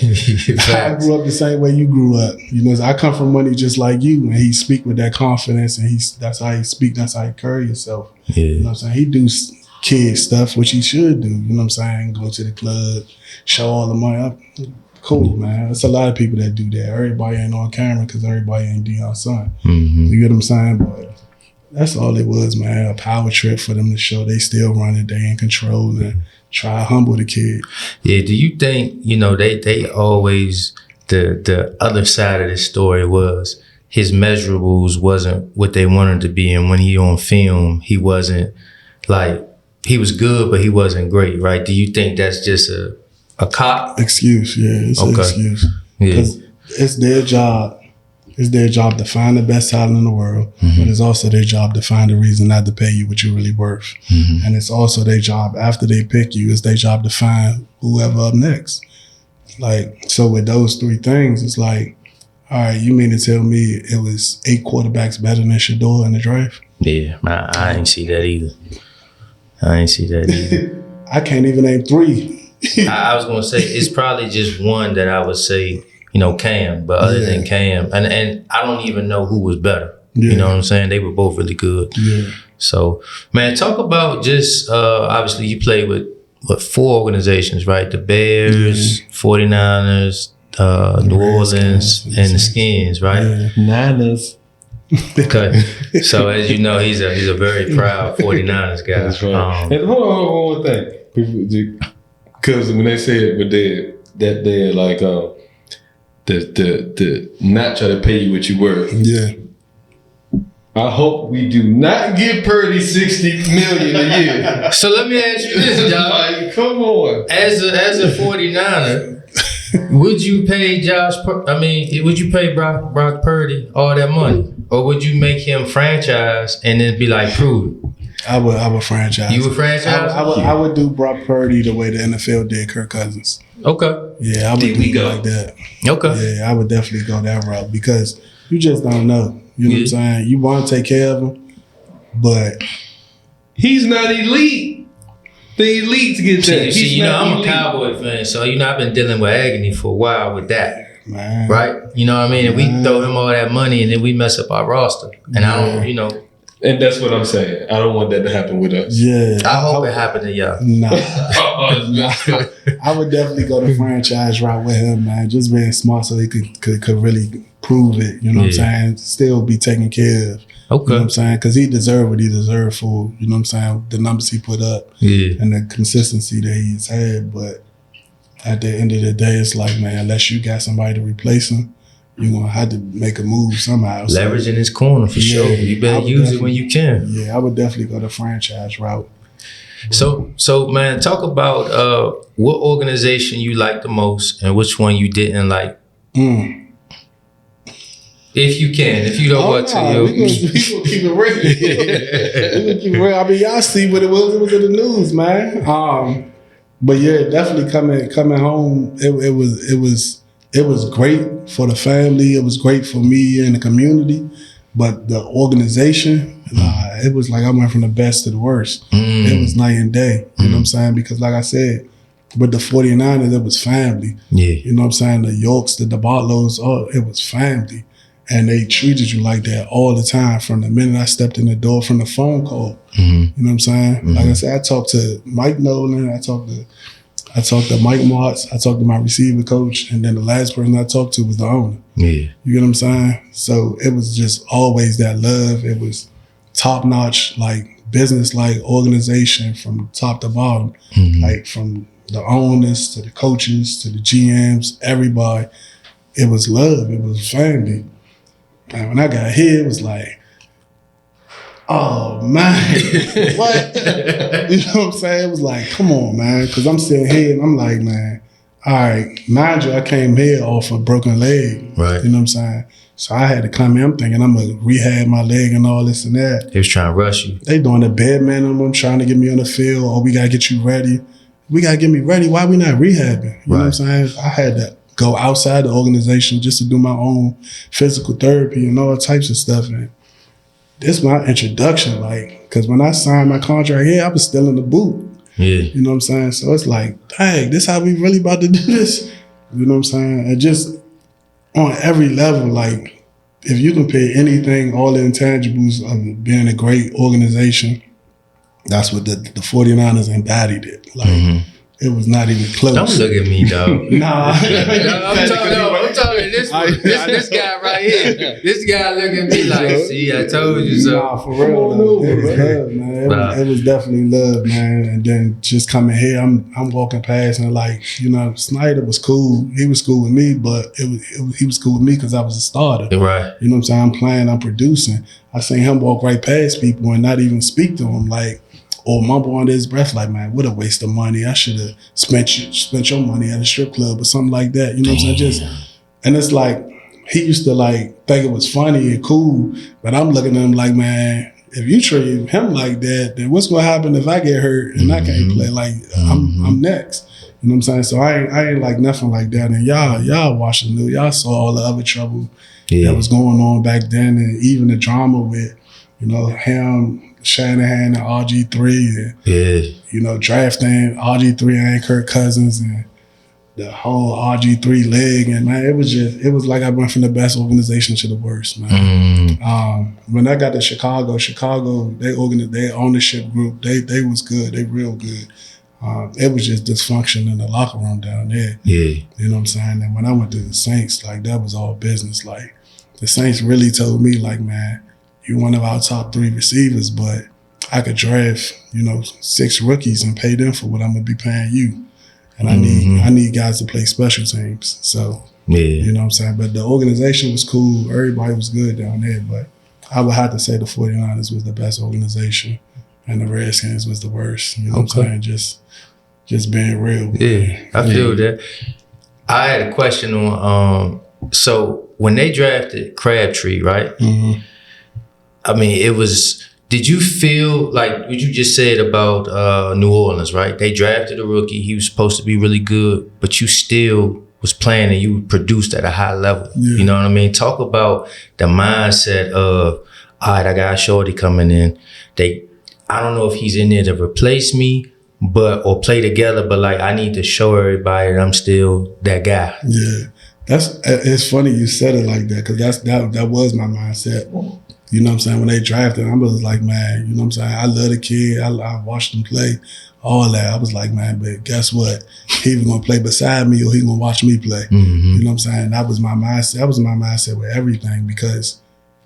I grew up the same way you grew up. You know, I come from money just like you, and he speak with that confidence, and that's how he speak, that's how he carry himself. Yeah. You know what I'm saying? He do kid stuff, which he should do. You know what I'm saying? Go to the club, show all the money up. Cool, man. There's a lot of people that do that. Everybody ain't on camera because everybody ain't Deion's son. Mm-hmm. You get what I'm saying? But that's all it was, man. A power trip for them to show they still run it, they in control, and try to humble the kid. Yeah, do you think, you know, they always, the other side of this story was his measurables wasn't what they wanted to be, and when he on film, he wasn't, like, he was good, but he wasn't great, right? Do you think that's just a cop? Excuse, yeah, it's an excuse. Because it's their job. It's their job to find the best talent in the world, but it's also their job to find a reason not to pay you what you're really worth. And it's also their job, after they pick you, it's their job to find whoever up next. Like, so with those three things, it's like, all right, you mean to tell me it was 8 quarterbacks better than Shador in the draft? Yeah, I ain't see that either. I can't even name 3. I was going to say, it's probably just one that I would say, you know, Cam, but other than Cam, and I don't even know who was better. Yeah. You know what I'm saying? They were both really good. Yeah. So, man, talk about just, obviously you played with, 4 organizations, right? The Bears, 49ers, New Orleans, and the Skins, right? Yeah. Niners. Okay. So, as you know, he's a very proud 49ers guy. That's right. And hold on one thing. Because when they said that they're like, the not try to pay you what you worth. Yeah. I hope we do not give Purdy $60 million a year. So let me ask you this, dog. Like, come on. As a 49er, would you pay would you pay Brock Purdy all that money? Or would you make him franchise and then be like, prove it? I would franchise. You would franchise? I would do Brock Purdy the way the NFL did Kirk Cousins. Okay. Yeah, I would do it like that. Okay. Yeah, I would definitely go that route because you just don't know. You know what I'm saying? You want to take care of him, but he's not elite. The elites get that. See, I'm a Cowboy fan, so I've been dealing with agony for a while with that. Man. Right? You know what I mean? And we throw him all that money and then we mess up our roster. And I don't, And that's what I'm saying. I don't want that to happen with us. Yeah. I hope it happened to y'all. Nah. I would definitely go the franchise route with him, man. Just being smart so he could really prove it. You know what I'm saying? Still be taken care of. Okay. You know what I'm saying? Because he deserved what he deserved for, you know what I'm saying, the numbers he put up and the consistency that he's had. But at the end of the day, it's like, man, unless you got somebody to replace him, you're going to have to make a move somehow. Leverage in his corner for sure. You better use it when you can. Yeah, I would definitely go the franchise route. So man, talk about what organization you like the most and which one you didn't like. If you can, if you don't want to. We gonna keep it real. We gonna keep it real. I mean, y'all see what it was. It was in the news, man. But yeah, definitely coming home. It was great for the family. It was great for me and the community. But the organization, it was like I went from the best to the worst. It was night and day. You know what I'm saying? Because like I said, with the 49ers, it was family. Yeah. You know what I'm saying? The Yorks, the Bartlows, it was family. And they treated you like that all the time from the minute I stepped in the door, from the phone call. You know what I'm saying? Like I said, I talked to Mike Nolan, I talked to Mike Martz, I talked to my receiver coach, and then the last person I talked to was the owner. Yeah. You get what I'm saying? So it was just always that love. It was top-notch, like business-like organization from top to bottom. Like from the owners to the coaches to the GMs, everybody. It was love. It was family. And when I got here, it was like, oh, man, what? You know what I'm saying? It was like, come on, man. Because I'm sitting here and I'm like, man, all right, mind you, I came here off a broken leg. Right. You know what I'm saying? So I had to come here. I'm thinking I'm going to rehab my leg and all this and that. They was trying to rush you. They doing the bare minimum, trying to get me on the field. Oh, we got to get you ready. We got to get me ready. Why we not rehabbing? You know what I'm saying? I had to go outside the organization just to do my own physical therapy and all types of stuff. And this is my introduction, like, because when I signed my contract here, I was still in the boot. Yeah. You know what I'm saying? So it's like, dang, this how we really about to do this? You know what I'm saying? And just on every level, like, if you compare anything, all the intangibles of being a great organization, that's what the 49ers embodied it. Like, it was not even close. Don't look at me, dog. Nah. I'm talking this guy right here. This guy looking at me like, see, I told you so. Nah, for real. It was love, man. It was definitely love, man. And then just coming here, I'm walking past and like, you know, Snyder was cool. He was cool with me, but he was cool with me because I was a starter. Right. You know what I'm saying? I'm playing, I'm producing. I seen him walk right past people and not even speak to them, like, or mumble under his breath like, man, what a waste of money. I should have spent your money at a strip club or something like that. You know what I'm saying? And it's like, he used to like think it was funny and cool, but I'm looking at him like, man, if you treat him like that, then what's gonna happen if I get hurt and I can't play? Like, I'm next. You know what I'm saying? So I ain't like nothing like that. And y'all watched the news. Y'all saw all the other trouble that was going on back then, and even the drama with, you know, him, Shanahan and RG3 and, you know, drafting RG3 and Kirk Cousins and the whole RG3 leg. And, man, it was like I went from the best organization to the worst, man. When I got to Chicago, their ownership group, they was good. They real good. It was just dysfunction in the locker room down there. Yeah. You know what I'm saying? And when I went to the Saints, like, that was all business. Like, the Saints really told me, like, man, you're one of our top 3 receivers, but I could draft, you know, 6 rookies and pay them for what I'm gonna be paying you. And I need guys to play special teams. So, you know what I'm saying? But the organization was cool. Everybody was good down there. But I would have to say the 49ers was the best organization and the Redskins was the worst. You know what I'm saying? Just being real. Yeah, I feel that. I had a question on, so when they drafted Crabtree, right? I mean, Did you feel like what you just said about New Orleans, right? They drafted a rookie. He was supposed to be really good, but you still was playing and you produced at a high level. Yeah. You know what I mean? Talk about the mindset of, all right, I got a shorty coming in. I don't know if he's in there to replace me, or play together, but like I need to show everybody that I'm still that guy. Yeah. It's funny you said it like that, because that was my mindset. You know what I'm saying? When they drafted, I was like, man, you know what I'm saying? I love the kid. I watched him play, all that. I was like, man, but guess what? He either gonna play beside me or he gonna watch me play. Mm-hmm. You know what I'm saying? That was my mindset. That was my mindset with everything, because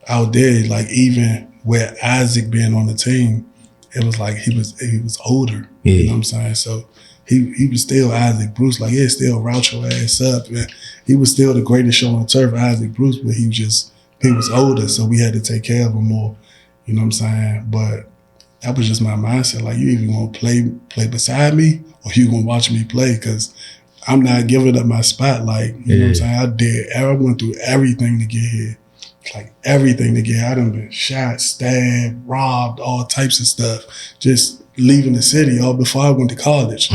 out there, like even with Isaac being on the team, it was like he was older. Yeah. You know what I'm saying? So he was still Isaac Bruce. Like, he'd still route your ass up. Man. He was still the greatest show on turf, Isaac Bruce, but he was older, so we had to take care of him more. You know what I'm saying? But that was just my mindset. Like, you either gonna play beside me or you gonna watch me play, because I'm not giving up my spot. Like, you know what I'm saying? I went through everything to get here. Like, everything to get here. I done been shot, stabbed, robbed, all types of stuff. Just leaving the city all before I went to college.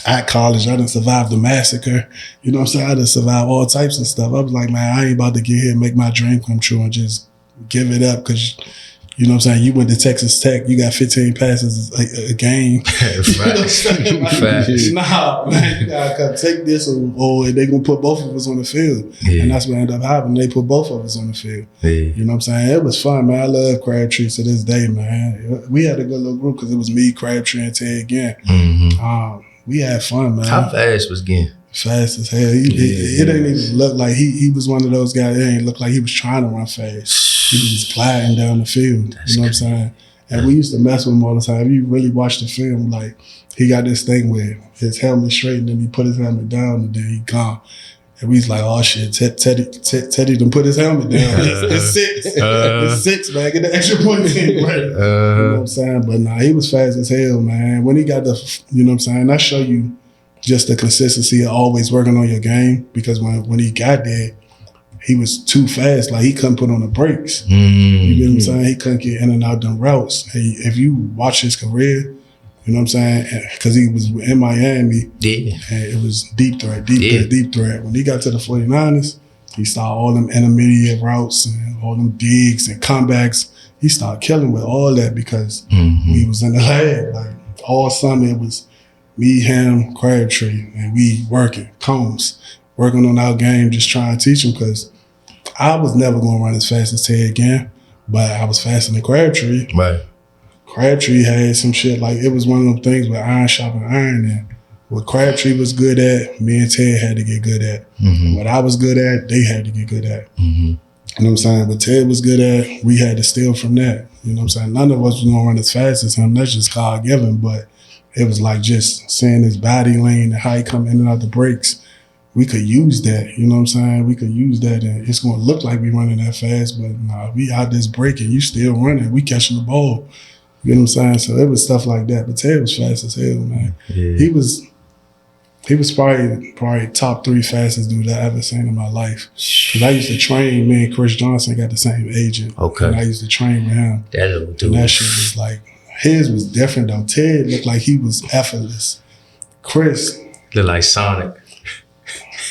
At college, I done survived the massacre. You know what I'm saying? I done survived all types of stuff. I was like, man, I ain't about to get here and make my dream come true and just give it up, because, you know what I'm saying, you went to Texas Tech, you got 15 passes a game. Facts. Nah, man, you gotta come take this, or they gonna put both of us on the field. Yeah. And that's what ended up happening. They put both of us on the field. Yeah. You know what I'm saying? It was fun, man. I love Crabtree to this day, man. We had a good little group, because it was me, Crabtree, and Ted again. Mm-hmm. We had fun, man. How fast was Ginn? Fast as hell. It didn't even look like he was one of those guys. It didn't look like he was trying to run fast. He was just gliding down the field. You know what I'm saying? And we used to mess with him all the time. If you really watch the film, like, he got this thing where his helmet straight, and then he put his helmet down, and then he gone. And we was like, oh shit, Teddy done put his helmet down. It's 6. It's 6, man. Get the extra point in, right? You know what I'm saying? But nah, he was fast as hell, man. When he got you know what I'm saying? That show you just the consistency of always working on your game, because when he got there, he was too fast. Like, he couldn't put on the brakes. You know what I'm saying? He couldn't get in and out them routes. If you watch his career, you know what I'm saying? Because he was in Miami, and it was deep threat. When he got to the 49ers, he started all them intermediate routes and all them digs and comebacks. He started killing with all that, because he was in the lab. Like, all summer it was me, him, Crabtree, and we working, Combs, working on our game, just trying to teach him, because I was never going to run as fast as Ted again, but I was faster than Crabtree. Right. Crabtree had some shit, like, it was one of them things with iron sharpened iron, and what Crabtree was good at, me and Ted had to get good at. What I was good at, they had to get good at. You know what I'm saying? What Ted was good at, we had to steal from that. You know what I'm saying? None of us was going to run as fast as him. That's just God-given, but it was like just seeing his body lean and how he come in and out the breaks. We could use that, you know what I'm saying? We could use that, and it's going to look like we running that fast, but nah, we out this breaking, you still running, we catching the ball. You know what I'm saying? So it was stuff like that. But Ted was fast as hell, man. Yeah. He was probably top 3 fastest dude I ever seen in my life. Because I used to train, me and Chris Johnson got the same agent. Okay. And I used to train with him. That little dude. And that shit was like, his was different though. Ted looked like he was effortless. Chris looked like Sonic.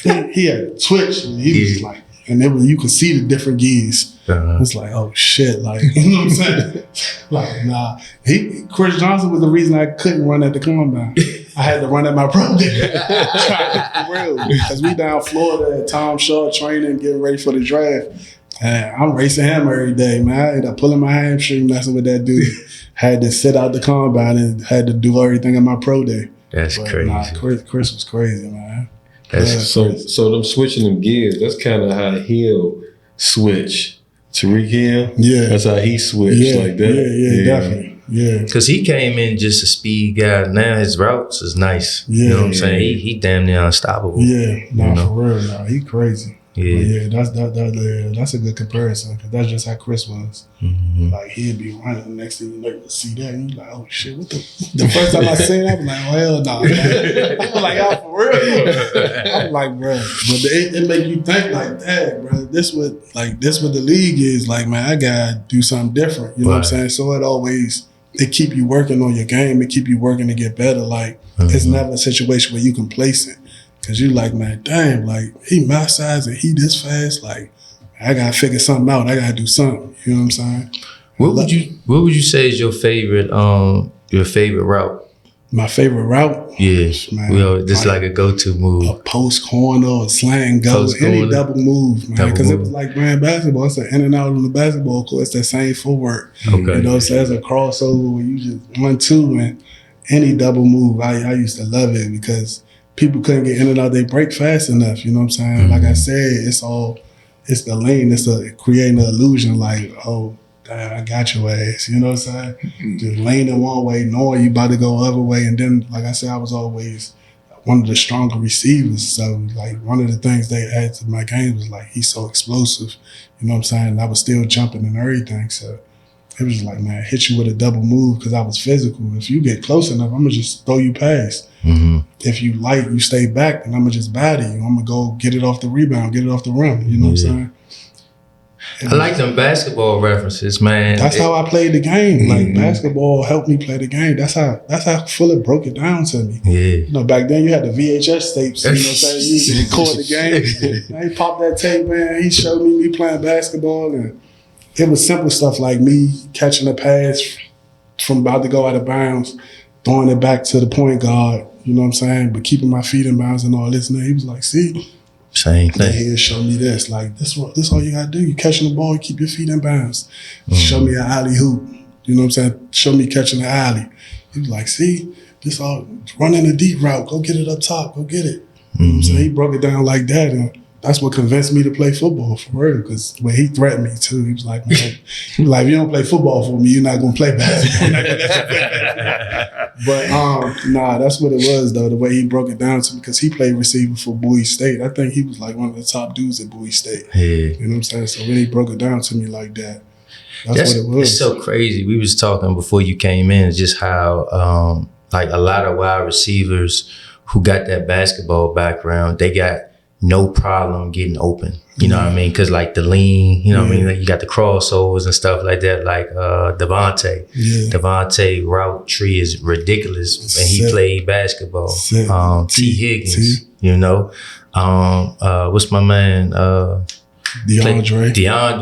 He had a twitch. He was like, and you could see the different gears. It's like, oh shit, like, you know what I'm saying? Like, nah. Chris Johnson was the reason I couldn't run at the combine. I had to run at my pro day. For real. Because we down Florida at Tom Shaw training, getting ready for the draft. And I'm racing him every day, man. I ended up pulling my hamstring, messing with that dude. Had to sit out the combine and had to do everything at my pro day. That's crazy. Nah, Chris was crazy, man. So them switching them gears, that's kind of how Hill switch. Tariq Hill, yeah, that's how he switched like that. Yeah, definitely, yeah. Because he came in just a speed guy. Now his routes is nice. Yeah, you know what I'm saying? He damn near unstoppable. Yeah, for real, nah, he crazy. Yeah. That's a good comparison because that's just how Chris was. Mm-hmm. Like he'd be running, next thing you know, you see that, and you're like, oh shit, what the first time I seen that, I was like, oh hell no. I was like, y'all for real? I was like, bro, but it make you think like that, bro. This what the league is like, man. I gotta do something different. You know what I'm saying? So it keep you working on your game. It keep you working to get better. Like it's never a situation where you complacent. Cause you like, man, damn, like he my size and he this fast. Like I gotta figure something out. I gotta do something. You know what I'm saying? What would you say is your favorite route? My favorite route? Yeah, man. Just like a go-to move. A post corner or slang go, any double move, man. Because it was like playing basketball. It's an in and out on the basketball court. It's that same footwork. Okay. You know, so it's a crossover where you just 1-2 and any double move. I used to love it because people couldn't get in and out. They break fast enough. You know what I'm saying? Mm-hmm. Like I said, it's the lane. It's creating an illusion like, oh, I got your ass. You know what I'm saying? Mm-hmm. Just leaning one way, knowing you about to go the other way. And then, like I said, I was always one of the stronger receivers. So, like, one of the things they added to my game was, like, he's so explosive. You know what I'm saying? And I was still jumping and everything. So, it was like, man, I hit you with a double move because I was physical. If you get close enough, I'm going to just throw you past. Mm-hmm. If you you stay back, then I'm going to just batter you. I'm going to go get it off the rebound, get it off the rim. You know what I'm saying? I like them basketball references, man. That's how I played the game. Like basketball helped me play the game. That's how Fuller broke it down to me. Yeah. You know, back then you had the VHS tapes. You know what I'm saying? You used to record the game. He popped that tape, man. He showed me playing basketball, and it was simple stuff like me catching a pass from about to go out of bounds, throwing it back to the point guard. You know what I'm saying? But keeping my feet in bounds and all this. And he was like, "See." Same thing. Then he'll show me this. Like, this all you gotta do. You catching the ball, you keep your feet in bounds. Show me an alley hoop. You know what I'm saying? Show me catching the alley. He was like, see, this all running a deep route. Go get it up top. Go get it. You know what I'm saying? He broke it down like that. And that's what convinced me to play football for real. Because when he threatened me too, he was like, man, if you don't play football for me, you're not gonna play basketball. But nah, that's what it was though, the way he broke it down to me, because he played receiver for Bowie State. I think he was like one of the top dudes at Bowie State. Yeah. You know what I'm saying? So when he broke it down to me like that, that's what it was. It's so crazy. We was talking before you came in, just how like a lot of wide receivers who got that basketball background, they got no problem getting open. You know what I mean? Because like the lean, you know what I mean? Like you got the crossovers and stuff like that, like Devontae. Yeah. Devontae route tree is ridiculous. And he played basketball. T. Higgins, you know. What's my man? DeAndre,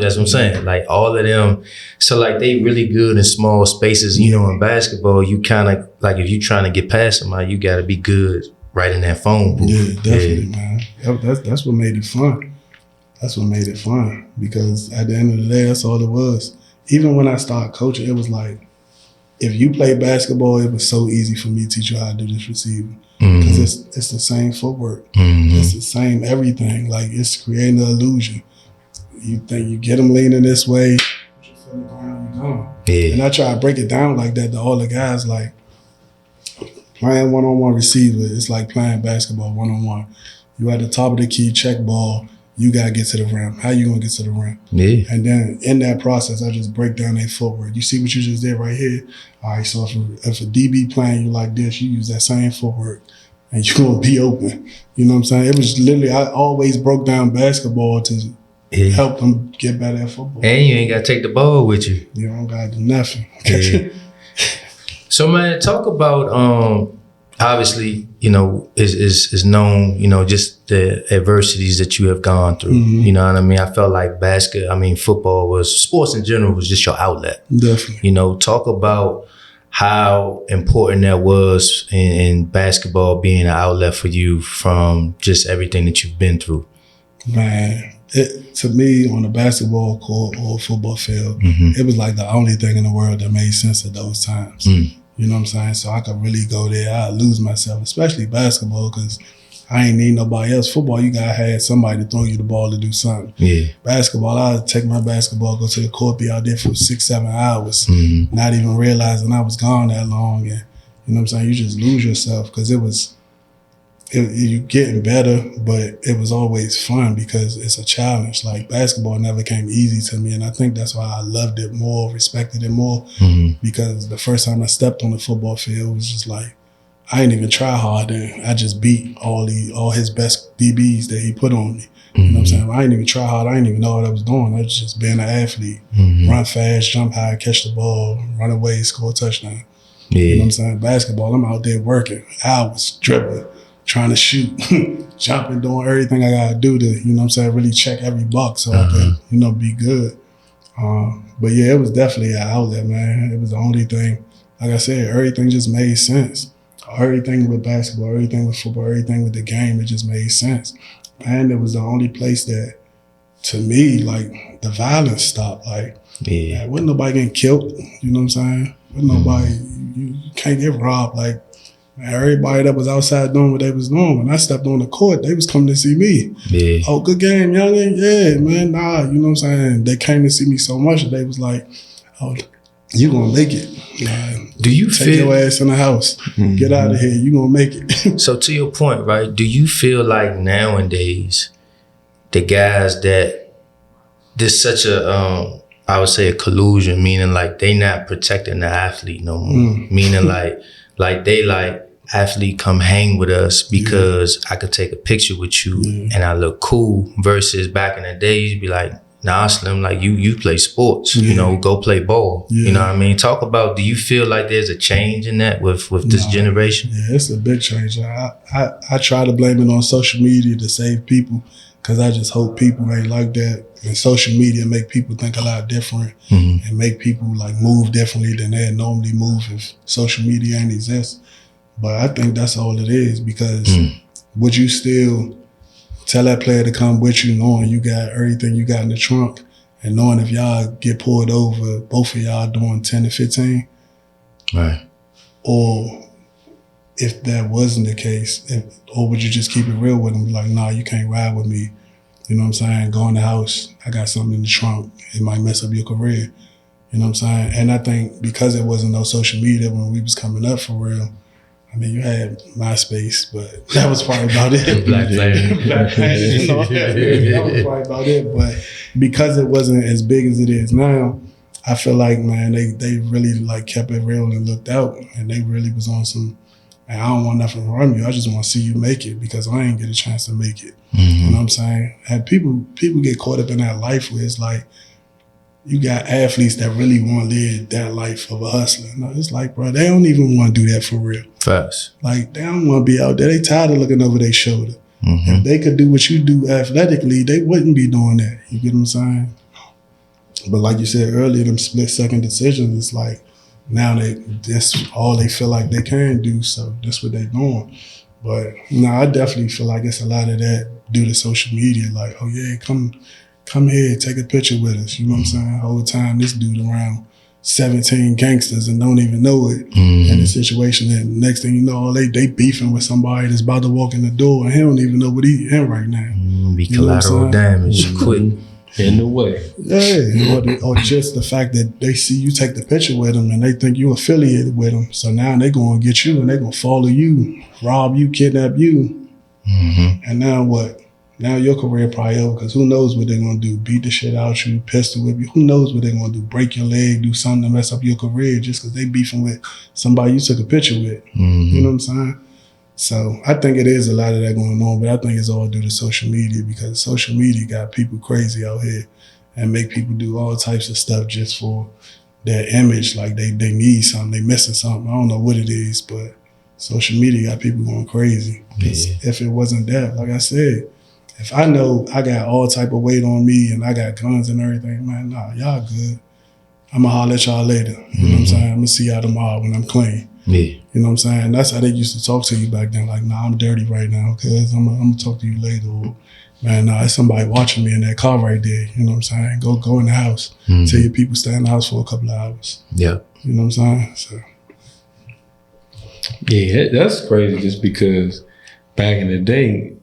that's what I'm saying. Like all of them. So like they really good in small spaces. You know, in basketball, you kind of, like if you trying to get past somebody, you got to be good right in that phone booth. Yeah, definitely, man. That's what made it fun. That's what made it fun, because at the end of the day, that's all it was. Even when I started coaching, it was like, if you play basketball, it was so easy for me to teach you how to do this receiving. Because it's the same footwork. It's the same everything. Like, it's creating an illusion. You think you get them leaning this way, put your foot on the ground, you're gone. Yeah. And I try to break it down like that to all the guys, like, playing one-on-one receiver, it's like playing basketball one-on-one. You at the top of the key, check ball, you got to get to the rim. How you going to get to the rim? Yeah. And then in that process, I just break down their footwork. You see what you just did right here? All right, so if a DB playing you like this, you use that same footwork and you're going to be open. You know what I'm saying? It was literally, I always broke down basketball to help them get better at football. And you ain't got to take the ball with you. You don't got to do nothing. Yeah. So man, talk about obviously, you know, is known, you know, just the adversities that you have gone through. You know what I mean? I felt like football sports in general was just your outlet. Definitely. You know, talk about how important that was in basketball being an outlet for you from just everything that you've been through. Man, to me, on the basketball court or football field, it was like the only thing in the world that made sense at those times. You know what I'm saying? So I could really go there. I'd lose myself, especially basketball, because I ain't need nobody else. Football, you got to have somebody to throw you the ball to do something. Yeah. Basketball, I'd take my basketball, go to the court, be out there for 6-7 hours, not even realizing I was gone that long. And you know what I'm saying? You just lose yourself, because it was you getting better, but it was always fun because it's a challenge. Like basketball never came easy to me, and I think that's why I loved it more, respected it more. Because the first time I stepped on the football field, it was just like I didn't even try hard, and I just beat all his best DBs that he put on me. You know what I'm saying? I didn't even try hard. I didn't even know what I was doing. I was just being an athlete, run fast, jump high, catch the ball, run away, score a touchdown. You know what I'm saying? Basketball, I'm out there working hours, dribbling, trying to shoot, jumping, doing everything I gotta do to, you know what I'm saying, really check every buck so I can, you know, be good. But yeah, it was definitely an outlet, man. It was the only thing, like I said, everything just made sense. Everything with basketball, everything with football, everything with the game, it just made sense. And it was the only place that, to me, like, the violence stopped. Like, man, wasn't nobody getting killed, you know what I'm saying? Wasn't nobody, you can't get robbed. Like, man, everybody that was outside doing what they was doing, when I stepped on the court, they was coming to see me. Oh, good game, youngin'. Yeah, man, nah, you know what I'm saying? They came to see me so much that they was like, oh, you gonna make it. Do you take your ass in the house? Get out of here. You gonna make it. So to your point, right? Do you feel like nowadays the guys that there's such a I would say a collusion, meaning like they not protecting the athlete no more. Meaning like they like athlete come hang with us because I could take a picture with you and I look cool, versus back in the day you'd be like, nah, Slim, like you play sports, you know, go play ball. You know what I mean? Talk about, do you feel like there's a change in that with this generation? Yeah, it's a big change. I try to blame it on social media to save people, because I just hope people ain't like that. And social media make people think a lot different and make people like move differently than they normally move if social media ain't exist. But I think that's all it is, because would you still tell that player to come with you knowing you got everything you got in the trunk, and knowing if y'all get pulled over, both of y'all doing 10 to 15? Right. Or if that wasn't the case, or would you just keep it real with them? Like, nah, you can't ride with me. You know what I'm saying? Go in the house. I got something in the trunk. It might mess up your career. You know what I'm saying? And I think because it wasn't no social media when we was coming up for real, I mean, you had MySpace, but that was probably about it. Black Planet. Black Planet, you know, that was probably about it. But because it wasn't as big as it is now, I feel like, man, they really like kept it real and looked out, and they really was on some, man, I don't want nothing from you. I just want to see you make it, because I ain't get a chance to make it. You know what I'm saying? And people get caught up in that life where it's like, you got athletes that really want to live that life of a hustler. No, it's like, bro, they don't even want to do that for real. Facts. Like, they don't want to be out there. They tired of looking over their shoulder. If they could do what you do athletically, they wouldn't be doing that. You get what I'm saying? But like you said earlier, them split-second decisions, it's like now that's all they feel like they can do, so that's what they doing. But no, I definitely feel like it's a lot of that due to social media. Like, oh yeah, come here, take a picture with us. You know what I'm saying? The whole time this dude around 17 gangsters and don't even know it in a situation. And next thing you know, they beefing with somebody that's about to walk in the door and he don't even know what he in right now. Be collateral damage quick. In the way. Yeah, or just the fact that they see you take the picture with them and they think you affiliated with them. So now they going to get you and they going to follow you, rob you, kidnap you. And now what? Now your career probably over, because who knows what they're going to do? Beat the shit out you, pistol whip you. Who knows what they're going to do? Break your leg, do something to mess up your career just because they beefing with somebody you took a picture with. You know what I'm saying? So I think it is a lot of that going on, but I think it's all due to social media, because social media got people crazy out here and make people do all types of stuff just for their image. Like they need something, they missing something. I don't know what it is, but social media got people going crazy. If it wasn't that, like I said, if I know I got all type of weight on me and I got guns and everything, man, nah, y'all good. I'ma holler at y'all later. You know what I'm saying? I'm gonna see y'all tomorrow when I'm clean. You know what I'm saying? That's how they used to talk to you back then. Like, nah, I'm dirty right now, cuz I'm gonna talk to you later. Or, man, nah, there's somebody watching me in that car right there. You know what I'm saying? Go in the house. Tell your people stay in the house for a couple of hours. You know what I'm saying? So. Yeah, that's crazy, just because back in the day,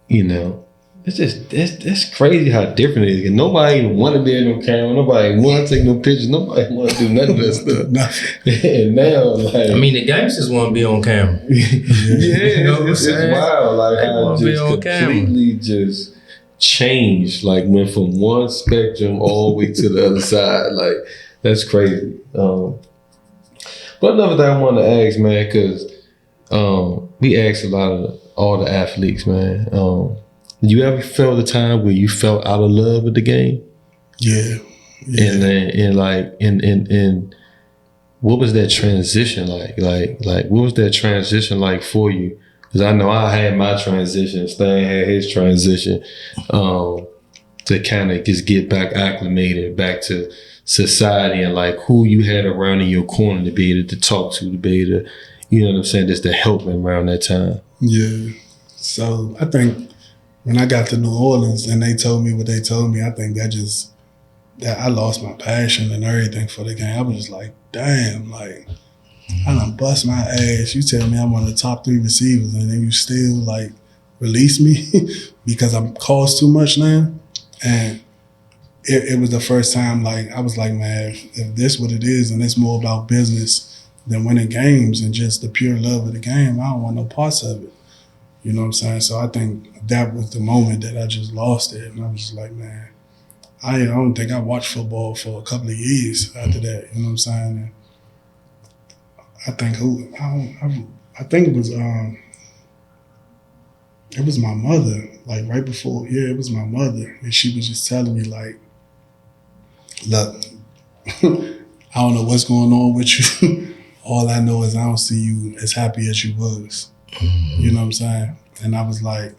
you know, it's crazy how different it is. And nobody even want to be in no camera. Nobody want to take no pictures. Nobody want to do none of that stuff. And now, like, I mean, the gangsters want to be on camera. you know it's wild. Like they how it just completely just changed. Like went from one spectrum all the way to the other side. Like that's crazy. But another thing I want to ask, man, because we ask a lot of all the athletes, man. You ever felt a time where you felt out of love with the game? Yeah. And what was that transition like? Like what was that transition like for you? Because I know I had my transition, Stan had his transition, to kind of just get back acclimated, back to society, and like who you had around in your corner to be able to talk to be able to, you know what I'm saying, just to help him around that time. Yeah. So I think when I got to New Orleans and they told me what they told me, I think that I lost my passion and everything for the game. I was just like, damn, like I done bust my ass. You tell me I'm one of the top 3 receivers and then you still like release me because I'm cost too much now. And it was the first time like I was like, man, if this what it is and it's more about business than winning games and just the pure love of the game, I don't want no parts of it. You know what I'm saying? So I think that was the moment that I just lost it. And I was just like, man, I don't think I watched football for a couple of years after that. You know what I'm saying? And I think it was my mother. Like right before, it was my mother, and she was just telling me like, look, I don't know what's going on with you. All I know is I don't see you as happy as you was. You know what I'm saying? And I was like,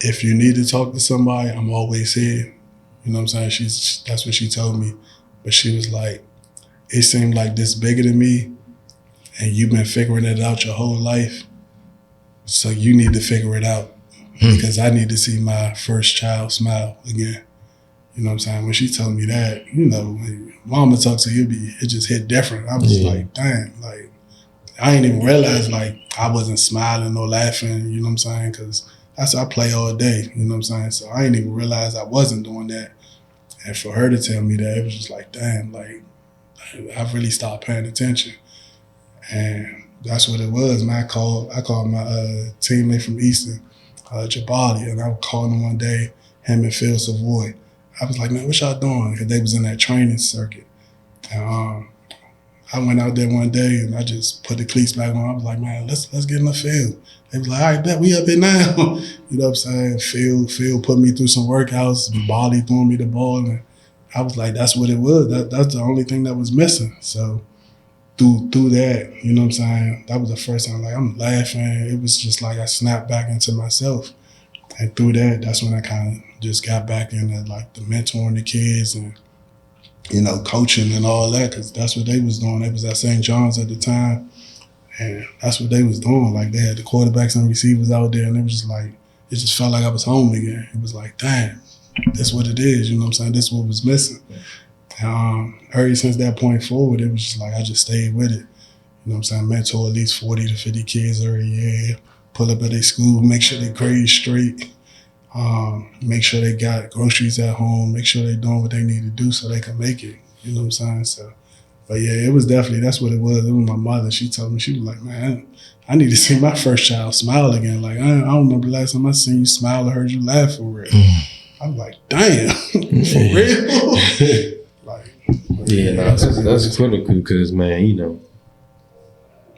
if you need to talk to somebody, I'm always here. You know what I'm saying? That's what she told me. But she was like, it seemed like this bigger than me, and you've been figuring it out your whole life. So you need to figure it out because I need to see my first child smile again. You know what I'm saying? When she told me that, you know, when mama talks to you, it just hit different. I was like, damn, like, I didn't even realize, like, I wasn't smiling or laughing, you know what I'm saying? Because that's how I play all day, you know what I'm saying? So I didn't even realize I wasn't doing that. And for her to tell me that, it was just like, damn, like, I've really stopped paying attention. And that's what it was, man. I called my teammate from Eastern, Jabali, and I called him one day, him and Phil Savoy. I was like, man, what y'all doing? Because they was in that training circuit. And I went out there one day and I just put the cleats back on. I was like, man, let's get in the field. They was like, all right, bet we up here now. You know what I'm saying? Phil put me through some workouts, Bali throwing me the ball, and I was like, that's what it was. That's the only thing that was missing. So through that, you know what I'm saying, that was the first time, like, I'm laughing. It was just like I snapped back into myself. And through that, that's when I kind of just got back into like the mentoring the kids and, you know, coaching and all that, because that's what they was doing. They was at St. John's at the time, and that's what they was doing. Like, they had the quarterbacks and receivers out there, and it was just like, it just felt like I was home again. It was like, damn, that's what it is, you know what I'm saying? This is what was missing. Ever since that point forward, it was just like I just stayed with it. You know what I'm saying? Mentor at least 40 to 50 kids every year, pull up at their school, make sure they grade straight, make sure they got groceries at home, make sure they're doing what they need to do so they can make it. You know what I'm saying? So, but yeah, it was definitely, that's what it was. It was my mother. She told me, she was like, man, I need to see my first child smile again. Like, I don't remember the last time I seen you smile or heard you laugh for real. I was like, damn, for real? That's critical because, man, you know,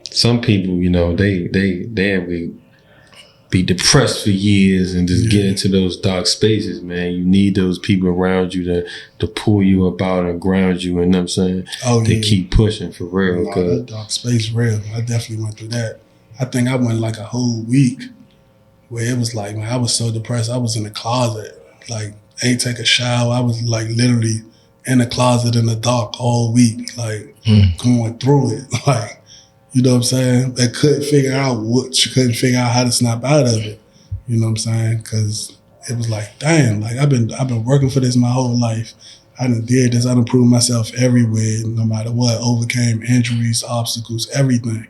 some people, you know, they be depressed for years and just get into those dark spaces, man. You need those people around you to pull you up out and ground you, and you know what I'm saying? To keep pushing for real. That dark space real. I definitely went through that. I think I went like a whole week where it was like, man, I was so depressed. I was in the closet, like, ain't take a shower. I was like literally in the closet in the dark all week, like going through it. Like, you know what I'm saying? They couldn't figure out how to snap out of it. You know what I'm saying? Because it was like, damn, like I've been working for this my whole life. I done did this. I done proved myself everywhere, no matter what. Overcame injuries, obstacles, everything.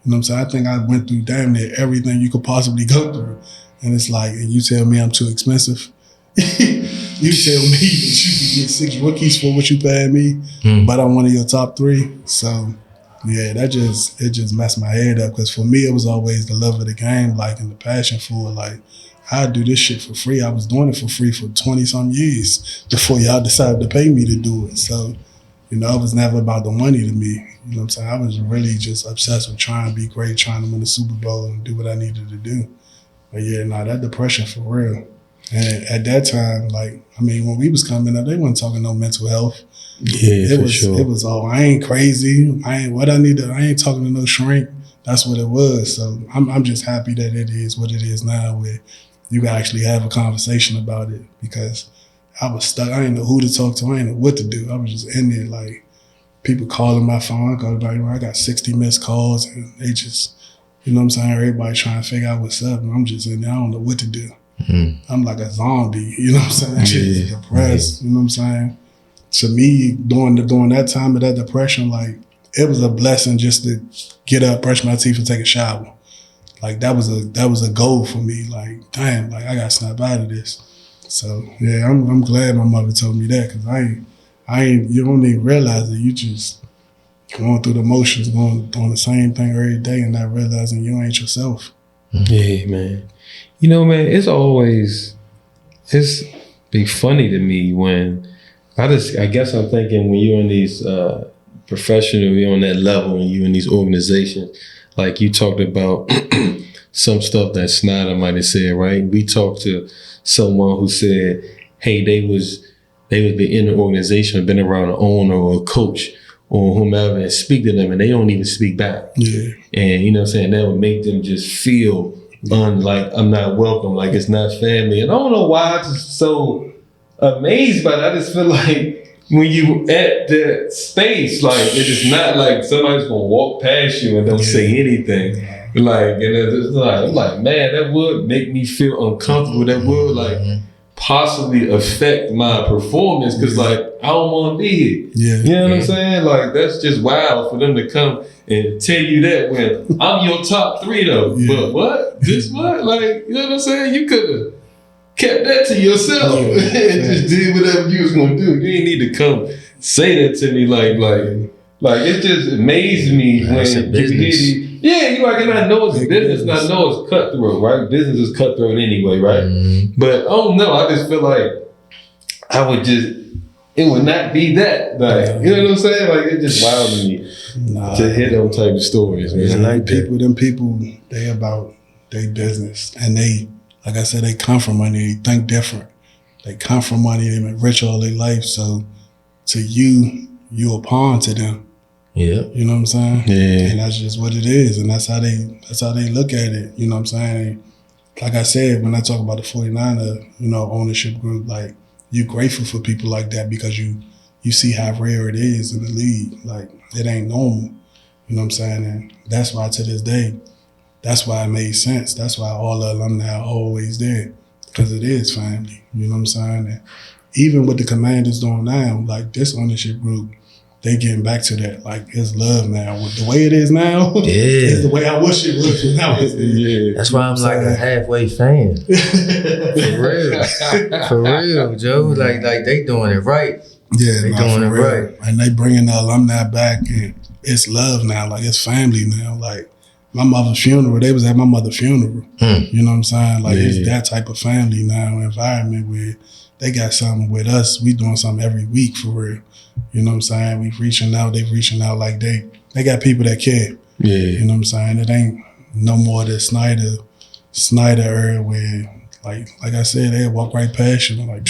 You know what I'm saying? I think I went through damn near everything you could possibly go through. And it's like, and you tell me I'm too expensive. You tell me that you can get 6 rookies for what you paying me, but I'm one of your top 3. So yeah, it just messed my head up, because for me it was always the love of the game, like, and the passion for it. Like, I do this shit for free. I was doing it for free for 20-some years before y'all decided to pay me to do it. So, you know, it was never about the money to me. You know what I'm saying? I was really just obsessed with trying to be great, trying to win the Super Bowl and do what I needed to do. But yeah, that depression for real. And at that time, like, I mean, when we was coming up, they wasn't talking no mental health. Yeah, for sure. It was all, I ain't crazy. I ain't talking to no shrink. That's what it was. So I'm just happy that it is what it is now, where you can actually have a conversation about it, because I was stuck. I didn't know who to talk to. I didn't know what to do. I was just in there, like, people calling my phone. I got 60 missed calls, and they just, you know what I'm saying? Everybody trying to figure out what's up, and I'm just in there. I don't know what to do. I'm like a zombie, you know what I'm saying? Just depressed, you know what I'm saying? To me, during that time of that depression, like, it was a blessing just to get up, brush my teeth, and take a shower. Like, that was a goal for me. Like, damn, like, I got to snap out of this. So yeah, I'm glad my mother told me that, because I ain't. You don't even realize it. You just going through the motions, doing the same thing every day, and not realizing you ain't yourself. Yeah, man. You know, man, it's be funny to me when I guess I'm thinking when you're in these professional, you're on that level, and you're in these organizations, like you talked about some stuff that Snyder might have said, right? We talked to someone who said, hey, they was in the organization, been around an owner or a coach or whomever, and speak to them, and they don't even speak back. Yeah. And you know what I'm saying, that would make them just feel like I'm not welcome, like it's not family. And I don't know why I'm just so amazed by that. I just feel like when you at that space, like it is not like somebody's gonna walk past you and don't say anything. Like, and it's like, I'm like, man, that would make me feel uncomfortable. That would like possibly affect my performance, because like I don't want to be here. Yeah. You know what I'm saying? Like, that's just wild for them to come and tell you that when I'm your top 3 though. Yeah. But what? This what? Like, you know what I'm saying? You could have kept that to yourself and just did whatever you was gonna do. You ain't need to come say that to me. Like it just amazed me when you hear these. Yeah, you like, and I know it's business, and I know it's cutthroat, right? Business is cutthroat anyway, right? But I don't know. I just feel like it would not be that. Like, you know what I'm saying? Like, it just wild to me to hear those type of stories, man. Yeah, like them people, they about their business, and they, like I said, they come from money. They think different. They come from money. They've been rich all their life. So to you a pawn to them. Yeah. You know what I'm saying? Yeah. And that's just what it is. And that's how they look at it. You know what I'm saying? Like I said, when I talk about the 49er, ownership group, like, you grateful for people like that, because you see how rare it is in the league. Like, it ain't normal. You know what I'm saying? And that's why to this day, that's why it made sense. That's why all the alumni are always there, because it is family. You know what I'm saying? And even what the Commanders doing now, like this ownership group, they getting back to that. Like, it's love now. With the way it is now, it's the way I wish it was when I was there. Yeah. That's why I'm like a halfway fan. For real, Joe. Like they doing it right. Yeah, they doing it right. And they bringing the alumni back, and it's love now. Like, it's family now. Like, my mother's funeral, they was at my mother's funeral. You know what I'm saying? Like, it's that type of family now, environment where they got something with us. We doing something every week, for real. You know what I'm saying? We reaching out, they reaching out. Like, they got people that care. Yeah. You know what I'm saying? It ain't no more the Snyder era where, like I said, they walk right past you and like,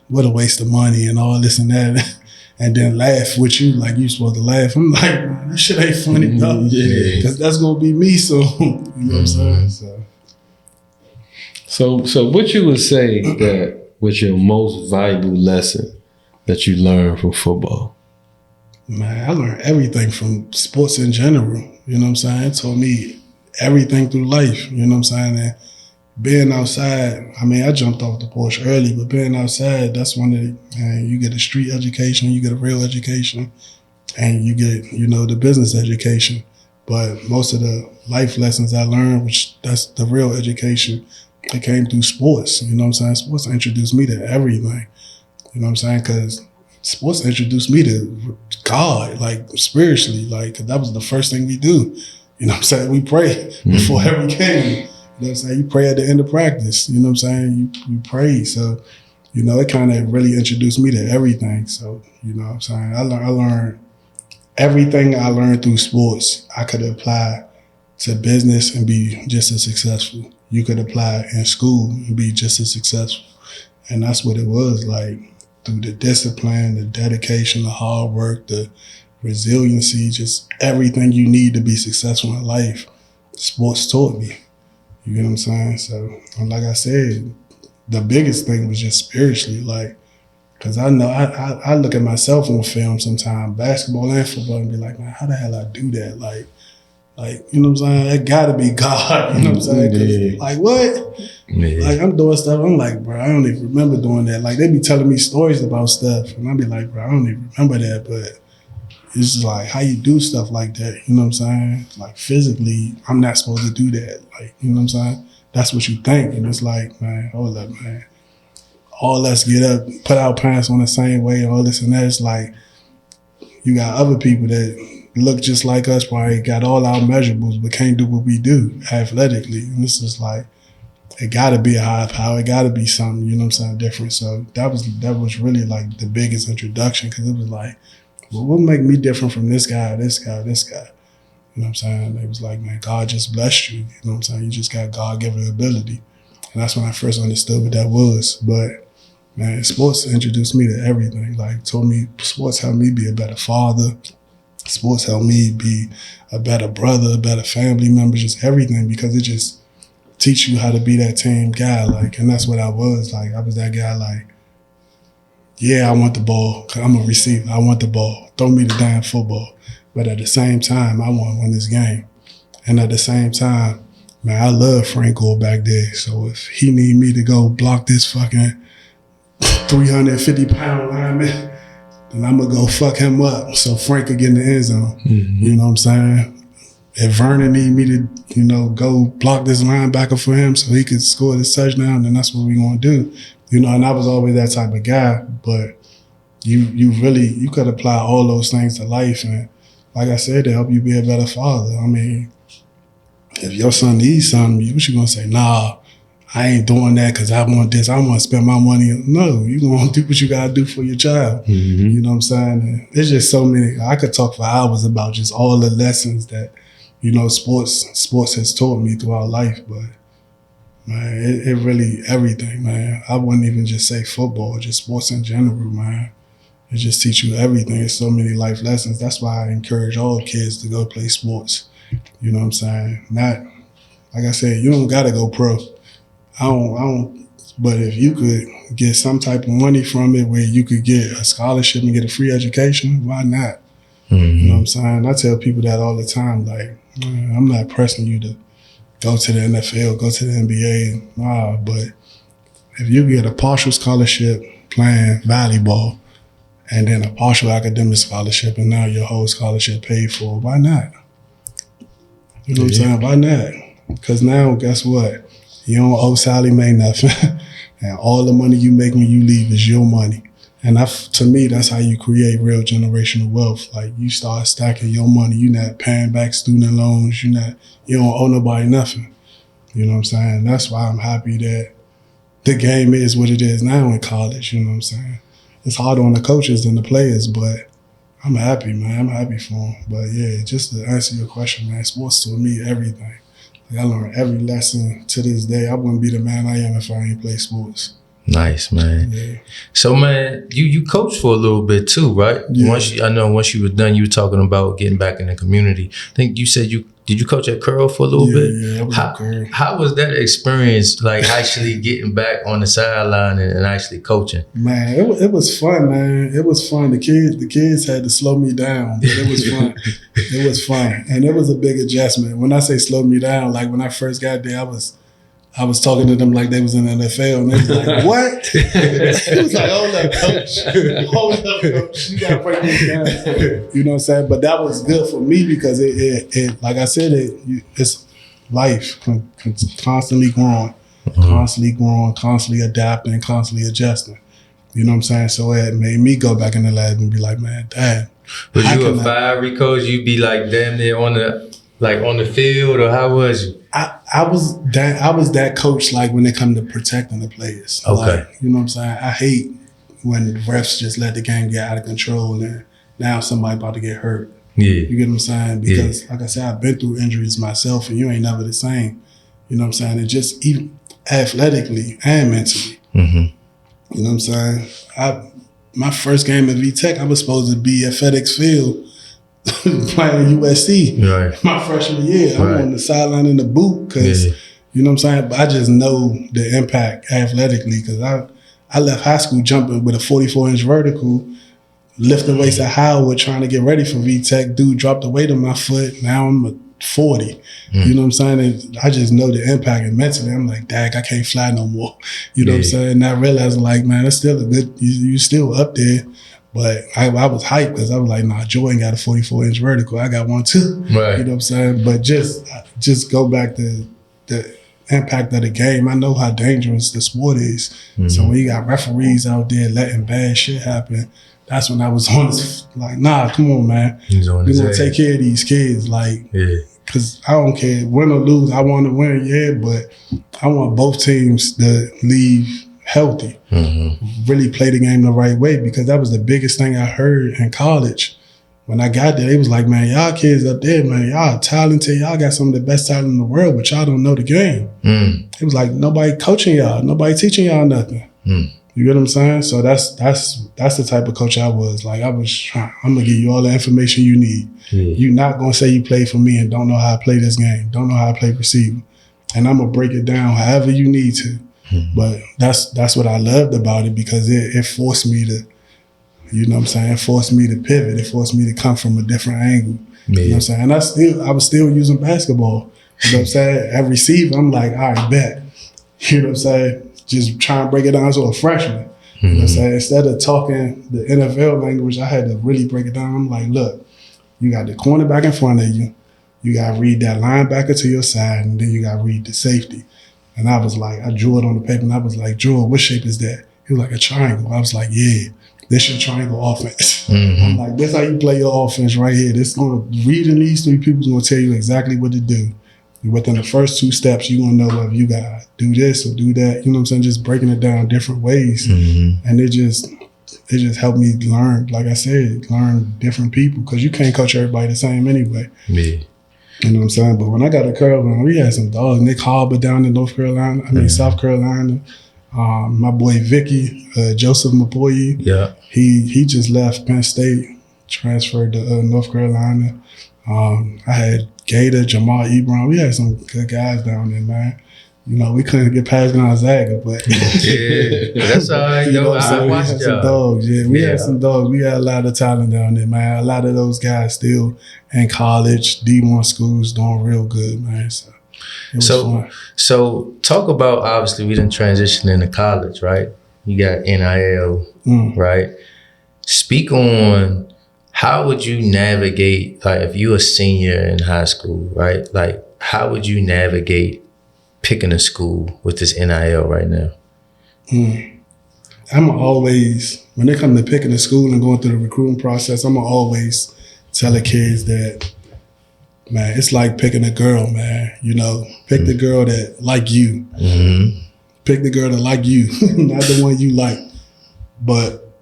what a waste of money and all this and that. And then laugh with you like you supposed to laugh. I'm like, man, this shit ain't funny, though. Yeah. Because that's going to be me soon. You know what I'm saying? So what you would say that was your most valuable lesson that you learned from football? Man, I learned everything from sports in general. You know what I'm saying? It taught me everything through life. You know what I'm saying? And being outside, I mean, I jumped off the porch early, but being outside, that's one of the, you get a street education, you get a real education, and you get, the business education. But most of the life lessons I learned, which that's the real education, it came through sports. You know what I'm saying? Sports introduced me to everything. You know what I'm saying? Because sports introduced me to God, like spiritually, like 'cause that was the first thing we do. You know what I'm saying? We pray before every game. You know what I'm saying? You pray at the end of practice. You know what I'm saying? You pray. So, you know, it kind of really introduced me to everything. So, you know what I'm saying? I learned everything I learned through sports, I could apply to business and be just as successful. You could apply in school and be just as successful. And that's what it was like. Through the discipline, the dedication, the hard work, the resiliency, just everything you need to be successful in life, sports taught me. You get what I'm saying? So, like I said, the biggest thing was just spiritually, like, because I know I look at myself on film sometimes, basketball and football, and be like, man, how the hell I do that? Like, you know what I'm saying? It gotta be God. You know what I'm saying? Yeah. Like, what? Yeah. Like, I'm doing stuff. I'm like, bro, I don't even remember doing that. Like, they be telling me stories about stuff, and I be like, bro, I don't even remember that. But it's just like how you do stuff like that. You know what I'm saying? Like, physically, I'm not supposed to do that. Like, you know what I'm saying? That's what you think. And it's like, man, hold up, man. All us get up, put our pants on the same way, all this and that. It's like, you got other people that look just like us, probably got all our measurables, but can't do what we do athletically. And this is like, it gotta be a high power, it gotta be something, you know what I'm saying, different. So that was really like the biggest introduction, because it was like, well, what make me different from this guy, this guy, this guy? You know what I'm saying? It was like, man, God just blessed you. You know what I'm saying? You just got God-given ability. And that's when I first understood what that was. But man, sports introduced me to everything. Like, told me, sports helped me be a better father. Sports helped me be a better brother, a better family member, just everything, because it just teach you how to be that team guy. Like, and that's what I was. Like, I was that guy, like, yeah, I want the ball, 'cause I'm a receiver. I want the ball. Throw me the damn football. But at the same time, I want to win this game. And at the same time, man, I love Franco back there. So if he need me to go block this fucking 350-pound lineman, then I'm going to go fuck him up so Frank could get in the end zone. Mm-hmm. You know what I'm saying? If Vernon need me to, you know, go block this linebacker for him so he could score this touchdown, then that's what we're going to do. You know, and I was always that type of guy, but you could apply all those things to life. And like I said, to help you be a better father. I mean, if your son needs something, what you going to say? Nah, I ain't doing that because I want this. I want to spend my money. No, you going to do what you got to do for your child. Mm-hmm. You know what I'm saying? And there's just so many. I could talk for hours about just all the lessons that, you know, sports has taught me throughout life. But, man, it really, everything, man. I wouldn't even just say football, just sports in general, man. It just teach you everything. There's so many life lessons. That's why I encourage all kids to go play sports. You know what I'm saying? Not, like I said, you don't got to go pro. I don't, but if you could get some type of money from it where you could get a scholarship and get a free education, why not? Mm-hmm. You know what I'm saying? I tell people that all the time, like, man, I'm not pressing you to go to the NFL, go to the NBA, nah, but if you get a partial scholarship playing volleyball and then a partial academic scholarship and now your whole scholarship paid for, why not? You know what I'm saying? Why not? Because now, guess what? You don't owe Sally Mae nothing. And all the money you make when you leave is your money. And to me, that's how you create real generational wealth. Like, you start stacking your money. You're not paying back student loans. You don't owe nobody nothing. You know what I'm saying? That's why I'm happy that the game is what it is now in college. You know what I'm saying? It's harder on the coaches than the players, but I'm happy, man. I'm happy for them. But yeah, just to answer your question, man, sports taught me everything. Like, I learned every lesson to this day. I wouldn't be the man I am if I ain't play sports. Nice, man. Yeah. So, man, you coached for a little bit too, right? Yeah. Once you were done, you were talking about getting back in the community. I think you said did you coach at Curl for a little bit? Yeah, I was at Curl. How was that experience, like actually getting back on the sideline and actually coaching? Man, it was fun, man. It was fun. The kids had to slow me down, but it was fun. It was fun. And it was a big adjustment. When I say slow me down, like when I first got there, I was talking to them like they was in the NFL, and they was like, what? It was like, hold up, coach. You got to break this down. You know what I'm saying? But that was good for me because it like I said, it's life constantly growing. constantly growing, constantly adapting, constantly adjusting. You know what I'm saying? So it made me go back in the lab and be like, man, dad. Was you a fiery coach? You be like damn near on the field, or how was you? I was that coach, like when it come to protecting the players. Okay. Like, you know what I'm saying? I hate when refs just let the game get out of control and now somebody about to get hurt. Yeah. You get what I'm saying? Because like I said, I've been through injuries myself and you ain't never the same. You know what I'm saying? And just even athletically and mentally. Mm-hmm. You know what I'm saying? My first game at VTech, I was supposed to be at FedEx Field playing USC. Right. My freshman year. Right. I'm on the sideline in the boot because, you know what I'm saying? But I just know the impact athletically because I left high school jumping with a 44-inch vertical, lifting weights at Howard, trying to get ready for VTech. Dude dropped the weight on my foot. Now I'm a 40. You know what I'm saying? And I just know the impact, and mentally I'm like, dang, I can't fly no more. You know what I'm saying? And I realized, like, man, that's still a good, you still up there. But I was hyped because I was like, nah, Jordan got a 44-inch vertical. I got one too. Right. You know what I'm saying? But just go back to the impact of the game. I know how dangerous the sport is. So when you got referees out there letting bad shit happen, that's when I was on this, like, nah, come on, man. We're going to take care of these kids. Like, because I don't care, win or lose, I want to win, but I want both teams to leave healthy, really play the game the right way, because that was the biggest thing I heard in college. When I got there, it was like, man, y'all kids up there, man, y'all talented, y'all got some of the best talent in the world, but y'all don't know the game. It was like nobody coaching y'all, nobody teaching y'all nothing. You get what I'm saying? So that's the type of coach I was. Like, I was trying, I'm gonna give you all the information you need. You're not gonna say you played for me and don't know how I play this game, don't know how I play receiver. And I'm gonna break it down however you need to. But that's what I loved about it, because it forced me to, you know what I'm saying, it forced me to pivot, it forced me to come from a different angle. You know what I'm saying? And I was still using basketball. You know what I'm saying? At receiver, I'm like, all right, bet. You know what I'm saying? Just try and break it down to a freshman. You know what I'm saying? Instead of talking the NFL language, I had to really break it down. I'm like, look, you got the cornerback in front of you. You got to read that linebacker to your side, and then you got to read the safety. And I was like, I drew it on the paper, and I was like, Drew, what shape is that? He was like, a triangle. I was like, yeah, this your triangle offense. I'm like, this how you play your offense right here. This reading these three people is going to tell you exactly what to do. Within the first two steps, you're going to know whether you got to do this or do that. You know what I'm saying? Just breaking it down different ways. And it just helped me learn, like I said, learn different people, because you can't coach everybody the same anyway. You know what I'm saying? But when I got to Carolina, we had some dogs. Nick Harbour down in South Carolina. My boy Vicky, Joseph Mapoyi. He just left Penn State, transferred to North Carolina. I had Gator, Jamal Ebron. We had some good guys down there, man. You know, we couldn't get past Gonzaga, but that's all right. You know, I we watched had some dogs. We had some dogs. We had a lot of talent down there, man. A lot of those guys still in college, D1 schools, doing real good, man. So it was fun. So talk about, obviously we done transition into college, right? You got NIL, right? Speak on, how would you navigate, like if you're a senior in high school, right? Like, how would you navigate picking a school with this NIL right now? I'm always, when it comes to picking a school and going through the recruiting process, I'm always tell the kids that, man, it's like picking a girl, man. You know, pick the girl that like you. Pick the girl that like you, not the one you like. But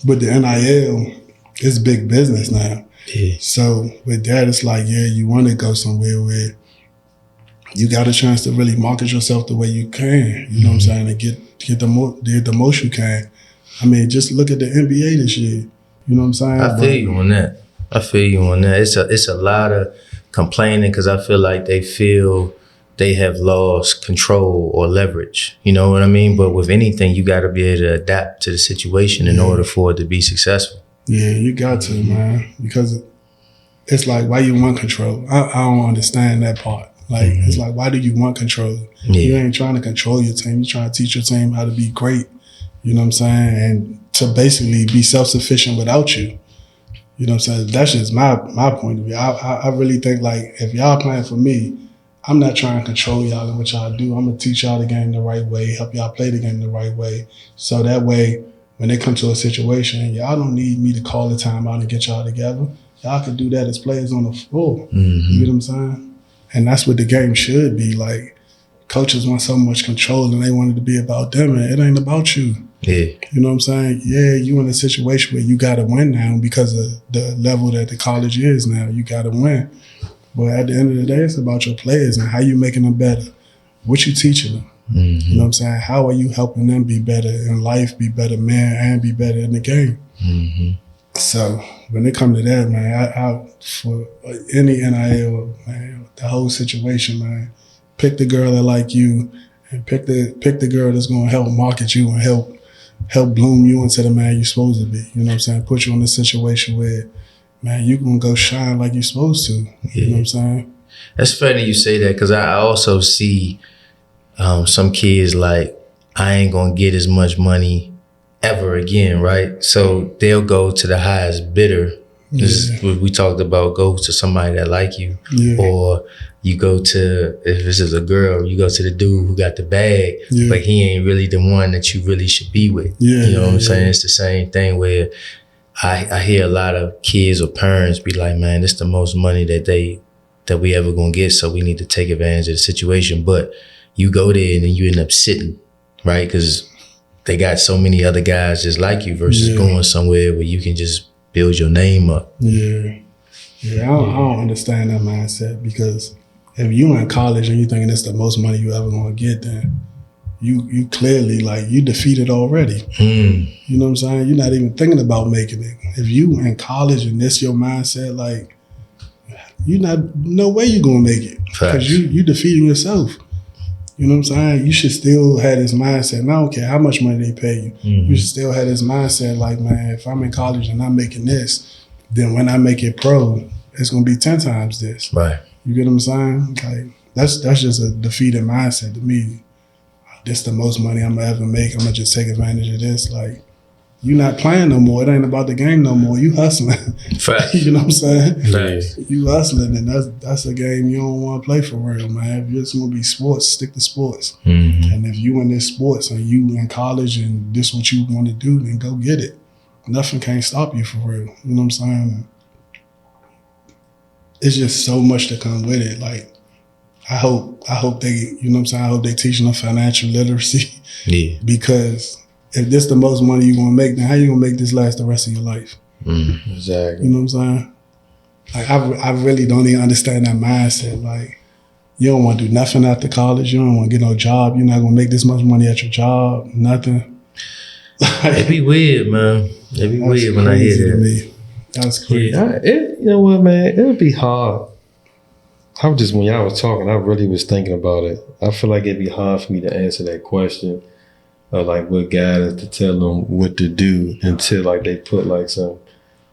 with the NIL, it's big business now. So with that, it's like, you want to go somewhere where you got a chance to really market yourself the way you can, you know what I'm saying, and get the most you can. I mean, just look at the NBA this year. You know what I'm saying? I feel you on that. It's a lot of complaining, because I feel like they feel they have lost control or leverage. You know what I mean? But with anything, you got to be able to adapt to the situation in order for it to be successful. Yeah, you got to, man, because it's like, why you want control? I don't understand that part. Like, it's like, why do you want control? You ain't trying to control your team. You're trying to teach your team how to be great. You know what I'm saying? And to basically be self-sufficient without you. You know what I'm saying? That's just my point of view. I really think, like, if y'all playing for me, I'm not trying to control y'all and what y'all do. I'm gonna teach y'all the game the right way, help y'all play the game the right way. So that way, when they come to a situation, y'all don't need me to call the time out and get y'all together. Y'all can do that as players on the floor. You get what I'm saying? And that's what the game should be. Like, coaches want so much control and they want it to be about them, and it ain't about you. Yeah. You know what I'm saying? Yeah, you in a situation where you got to win now because of the level that the college is now. You got to win. But at the end of the day, it's about your players and how you making them better. What you teaching them. You know what I'm saying? How are you helping them be better in life, be better man, and be better in the game? So when it come to that, man, I for any NIL, man, the whole situation, man, pick the girl that like you, and pick the girl that's gonna help market you and help bloom you into the man you're supposed to be. You know what I'm saying? Put you in a situation where, man, you gonna go shine like you're supposed to. You know what I'm saying? That's funny you say that, because I also see some kids like, I ain't gonna get as much money ever again, right? So they'll go to the highest bidder. This is what we talked about, go to somebody that like you. Or you go to, if this is a girl, you go to the dude who got the bag, but he ain't really the one that you really should be with. You know what I'm saying? It's the same thing where I hear a lot of kids or parents be like, man, this is the most money that we ever gonna get, so we need to take advantage of the situation. But you go there and then you end up sitting, right? Because they got so many other guys just like you versus going somewhere where you can just build your name up. I don't understand that mindset, because if you in college and you thinking it's the most money you ever gonna get, then you clearly, like, you defeated already. You know what I'm saying? You're not even thinking about making it. If you in college and this your mindset, like, no way you gonna make it, because you defeating yourself. You know what I'm saying? You should still have this mindset. And I don't care how much money they pay you. You should still have this mindset like, man, if I'm in college and I'm making this, then when I make it pro, it's gonna be 10 times this. Right. You get what I'm saying? Like, that's just a defeated mindset to me. This the most money I'm gonna ever make. I'm gonna just take advantage of this. Like, you not playing no more. It ain't about the game no more. You hustling. You know what I'm saying? You hustling, and that's a game you don't want to play for real, man. If it's gonna be sports, stick to sports. And if you in this sports and you in college and this what you want to do, then go get it. Nothing can't stop you for real. You know what I'm saying? It's just so much to come with it. Like, I hope they, you know what I'm saying? I hope they teaching them financial literacy. Because if this the most money you're gonna make, then how you gonna make this last the rest of your life? Exactly. You know what I'm saying? Like, I really don't even understand that mindset. Like, you don't want to do nothing after college. You don't want to get no job. You're not gonna make this much money at your job. Nothing. It be weird, man. It be weird when I hear that. That's crazy. You know what, man? It would be hard. When y'all was talking, I really was thinking about it. I feel like it'd be hard for me to answer that question of like what guidance to tell them what to do until like they put like some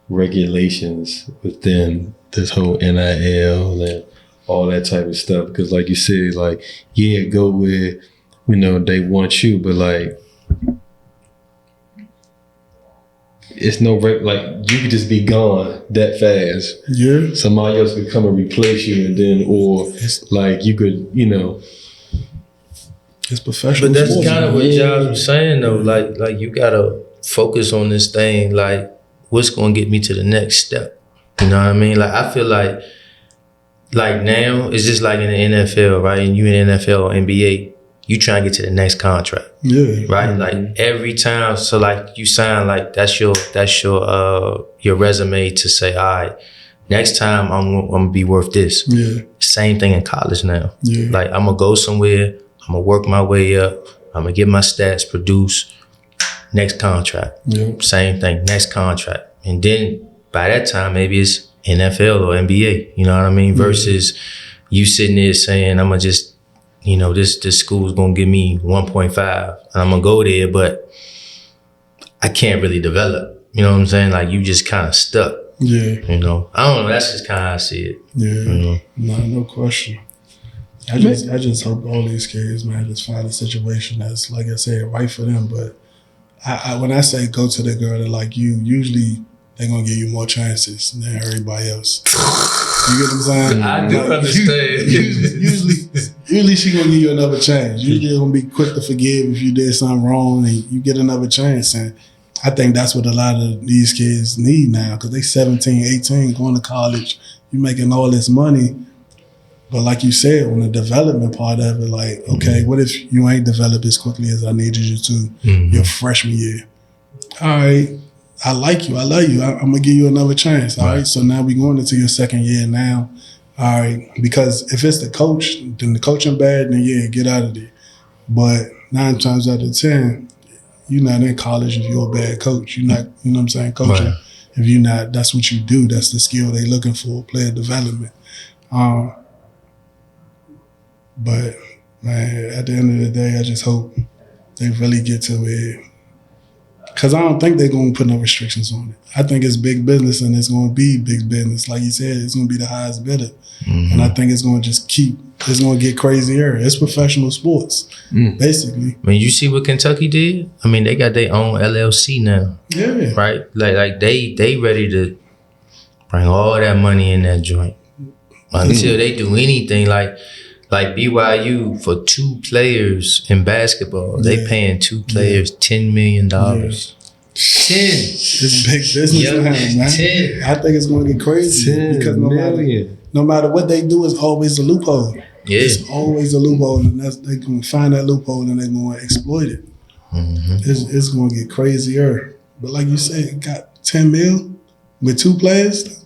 regulations within this whole NIL and all that type of stuff. Because like you said, like, yeah, go where, you know, they want you, but like, it's no like, you could just be gone that fast. Somebody else could come and replace you, and then, or like, you could, you know. It's professional. But that's kind of what Josh was saying though. Like you gotta focus on this thing. Like, what's gonna get me to the next step? You know what I mean? Like, I feel like now it's just like in the NFL, right? And you in the NFL or NBA, you try and get to the next contract. Right? Like, every time, so like you sign, like that's your resume to say, all right, next time I'm gonna be worth this. Same thing in college now. Like, I'm gonna go somewhere, I'm gonna work my way up, I'm gonna get my stats, produce, next contract. Same thing, next contract. And then by that time, maybe it's NFL or NBA, you know what I mean? Versus you sitting there saying, I'm gonna just, you know, this school's gonna give me 1.5 and I'm gonna go there, but I can't really develop. You know what I'm saying? Like, you just kind of stuck. You know, I don't know. That's just kind of how I see it. You know? No question. I just hope all these kids, man, just find a situation that's, like I said, right for them. But when I say go to the girl that like you, usually they're gonna give you more chances than everybody else. You get what I'm saying? I do understand. Usually she gonna give you another chance. Usually gonna be quick to forgive if you did something wrong and you get another chance. And I think that's what a lot of these kids need now, because they 17, 18, going to college, you making all this money. But like you said, on the development part of it, like, okay, what if you ain't developed as quickly as I needed you to your freshman year? All right, I like you, I love you, I'm gonna give you another chance. All right, so now we going into your second year now. All right, because if it's the coach, then the coaching bad, then yeah, get out of there. But 9 times out of 10, you're not in college if you're a bad coach. You're not, you know what I'm saying, coaching. Right. If you're not, that's what you do. That's the skill they looking for, player development. But, man, at the end of the day, I just hope they really get to it. Because I don't think they're going to put no restrictions on it. I think it's big business, and it's going to be big business. Like you said, it's going to be the highest bidder. And I think it's going to just it's going to get crazier. It's professional sports, basically. I mean, you see what Kentucky did? I mean, they got their own LLC now. Yeah. Right? Like they ready to bring all that money in that joint. Until they do anything like BYU for 2 players in basketball, they paying 2 players $10 million. 10. It's big business now, man. 10. I think it's going to get crazy because no matter what they do, it's always a loophole. Yeah. It's always a loophole, and they can find that loophole and they're going to exploit it. It's going to get crazier. But like you said, it got 10 mil with 2 players.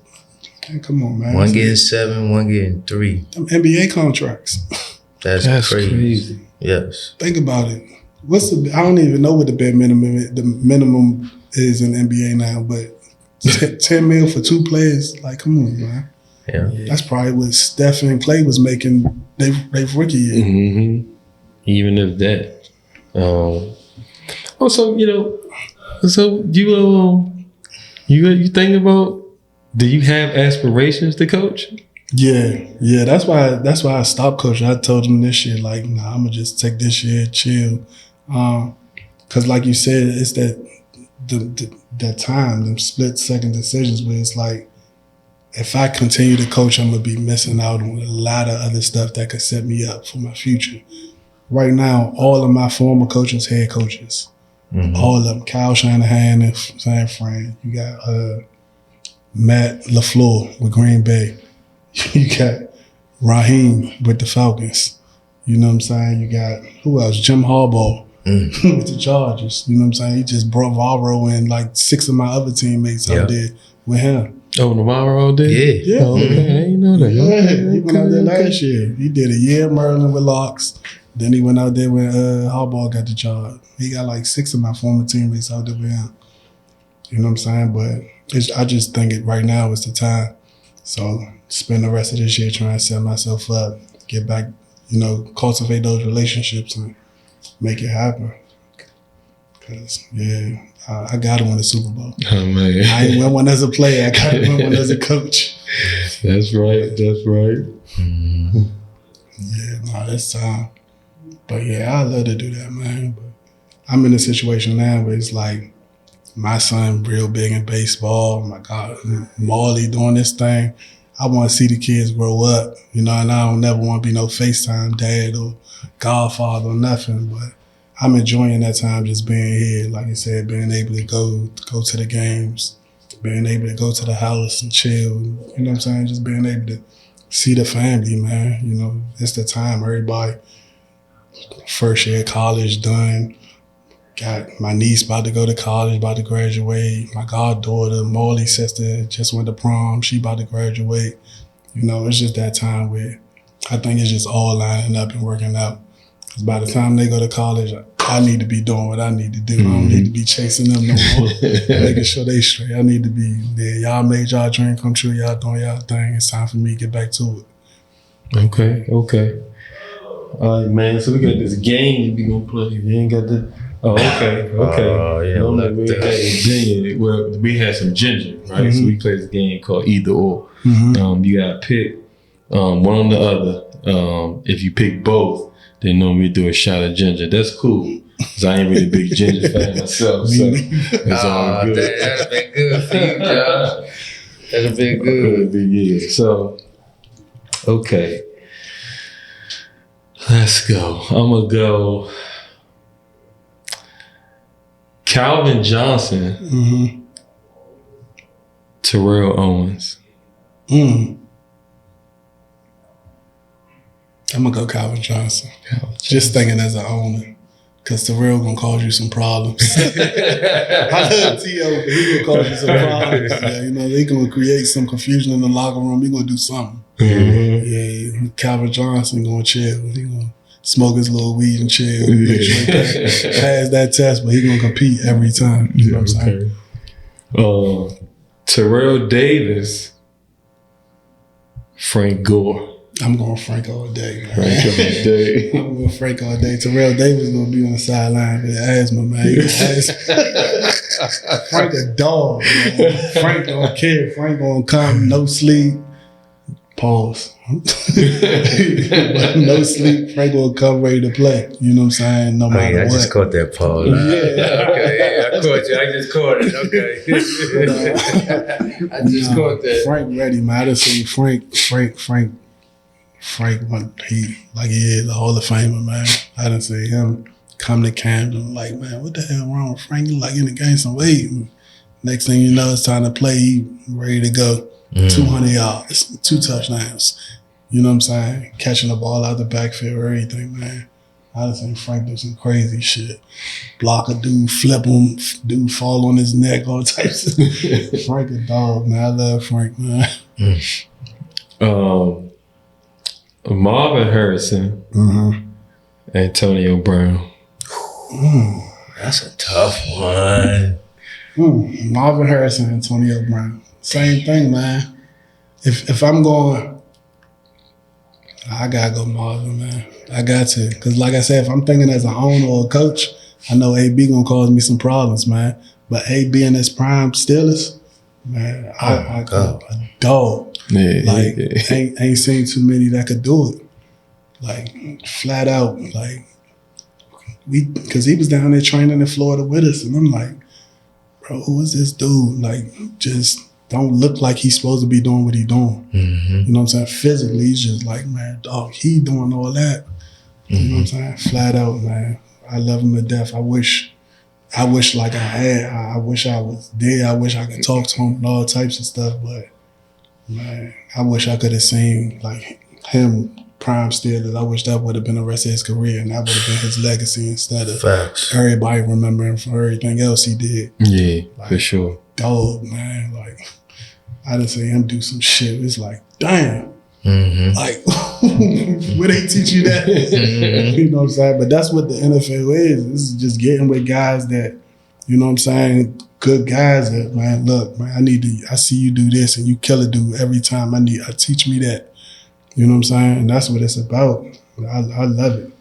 Man, come on, man. One getting 7, one getting 3. Them NBA contracts. That's crazy. Yes. Think about it. I don't even know what the minimum is in the NBA now, but 10 mil for 2 players, like, come on, man. Yeah. That's probably what Steph and Clay was making they rookie year. Even if that. So you think about, do you have aspirations to coach? Yeah. That's why I stopped coaching. I told them this year, like, nah, I'm gonna just take this year, chill. Cause like you said, it's that time, them split second decisions where it's like, if I continue to coach, I'm gonna be missing out on a lot of other stuff that could set me up for my future. Right now, all of my former coaches, head coaches, all of them. Kyle Shanahan in San Fran. You got Matt LaFleur with Green Bay. You got Raheem with the Falcons. You know what I'm saying? You got, who else? Jim Harbaugh with the Chargers. You know what I'm saying? He just brought Varro and like 6 of my other teammates out there with him. Oh, Navarro did? Yeah. Oh, okay. I didn't know that. He went out there last year. He did a year in Maryland with Locks. Then he went out there when Harbaugh got the job. He got like 6 of my former teammates out there with him. You know what I'm saying? But I just think right now is the time. So spend the rest of this year trying to set myself up, get back, cultivate those relationships and make it happen. Because, I got to win the Super Bowl. Oh, man. I ain't win one as a player. I got to win one as a coach. That's right. That's time. But yeah, I love to do that, man. But I'm in a situation now where it's like my son real big in baseball. My God, Marley doing this thing. I want to see the kids grow up, and I don't never want to be no FaceTime dad or godfather or nothing, but I'm enjoying that time just being here. Like you said, being able to go to the games, being able to go to the house and chill. You know what I'm saying? Just being able to see the family, man. It's the time. Everybody, first year of college done. Got my niece about to go to college, about to graduate. My goddaughter, Marley's sister, just went to prom. She about to graduate. It's just that time where I think it's just all lining up and working out. Because by the time they go to college, I need to be doing what I need to do. I don't need to be chasing them no more, making sure they straight. I need to be there. Y'all made y'all dream come true. Y'all doing y'all thing. It's time for me to get back to it. Okay. All right, man. So we got this game we gonna play. You ain't got the. Oh, okay. We had some ginger, right? So we played this game called Either Or. You gotta pick one or the other. If you pick both, then normally do a shot of ginger. That's cool. Cause I ain't really a big Ginger fan myself, so it's all good. That'd have been good for you, Josh. That'd have been good. Yeah. So, okay. Let's go. I'm gonna go Calvin Johnson, Terrell Owens. I'm gonna go Calvin Johnson. Just thinking as an owner, because Terrell gonna cause you some problems. I love T.O., but he gonna cause you some problems. Yeah, you know, they gonna create some confusion in the locker room. He gonna do something. Yeah, Calvin Johnson gonna chill. He gonna smoke his little weed and chill. Make sure he pass that test, but he gonna compete every time. You know what I'm saying? Terrell Davis, Frank Gore. I'm going Frank all day, man. Frank all day. I'm going Frank all day. Terrell Davis gonna be on the sideline with asthma, man. He Frank a dog, man. Frank don't care. Frank gonna come, no sleep. Pause. No sleep. Frank gonna come ready to play. You know what I'm saying? No matter what. I just caught that pause. Yeah. Okay, I caught you. I just caught it. Okay. I just caught that. Frank ready, man. I just seen Frank, he is a Hall of Famer, man. I done see him come to Camden like, man, what the hell wrong with Frank? He like in the game some weight. Next thing you know, it's time to play. He ready to go. 200 yards, 2 touchdowns. You know what I'm saying? Catching the ball out the backfield or everything, man. I done seen Frank do some crazy shit. Block a dude, flip him, dude fall on his neck, all types of Frank a dog, man. I love Frank, man. Marvin Harrison, Antonio Brown. That's a tough one. Marvin Harrison, Antonio Brown. Same thing, man. If I'm going, I gotta go Marvin, man. I got to. Because like I said, if I'm thinking as an owner or a coach, I know AB gonna cause me some problems, man. But AB in his prime Steelers, man, I go a dog. Yeah, like, ain't seen too many that could do it. Like, flat out. Like, because he was down there training in Florida with us. And I'm like, bro, who is this dude? Like, just don't look like he's supposed to be doing what he's doing. You know what I'm saying? Physically, he's just like, man, dog, he doing all that. You know what I'm saying? Flat out, man. I love him to death. I wish like I wish I was there. I wish I could talk to him and all types of stuff. But, man, I wish I could have seen, like, him prime Steelers. I wish that would have been the rest of his career and that would have been his legacy instead of everybody remembering for everything else he did. Yeah, like, for sure. Dog, man. Like, I done seen him do some shit. It's like, damn. Like, where they teach you that? You know what I'm saying? But that's what the NFL is. This is just getting with guys that, you know what I'm saying, good guys that, man, look, man, I see you do this and you kill a dude every time. Teach me that. You know what I'm saying? And that's what it's about. I love it.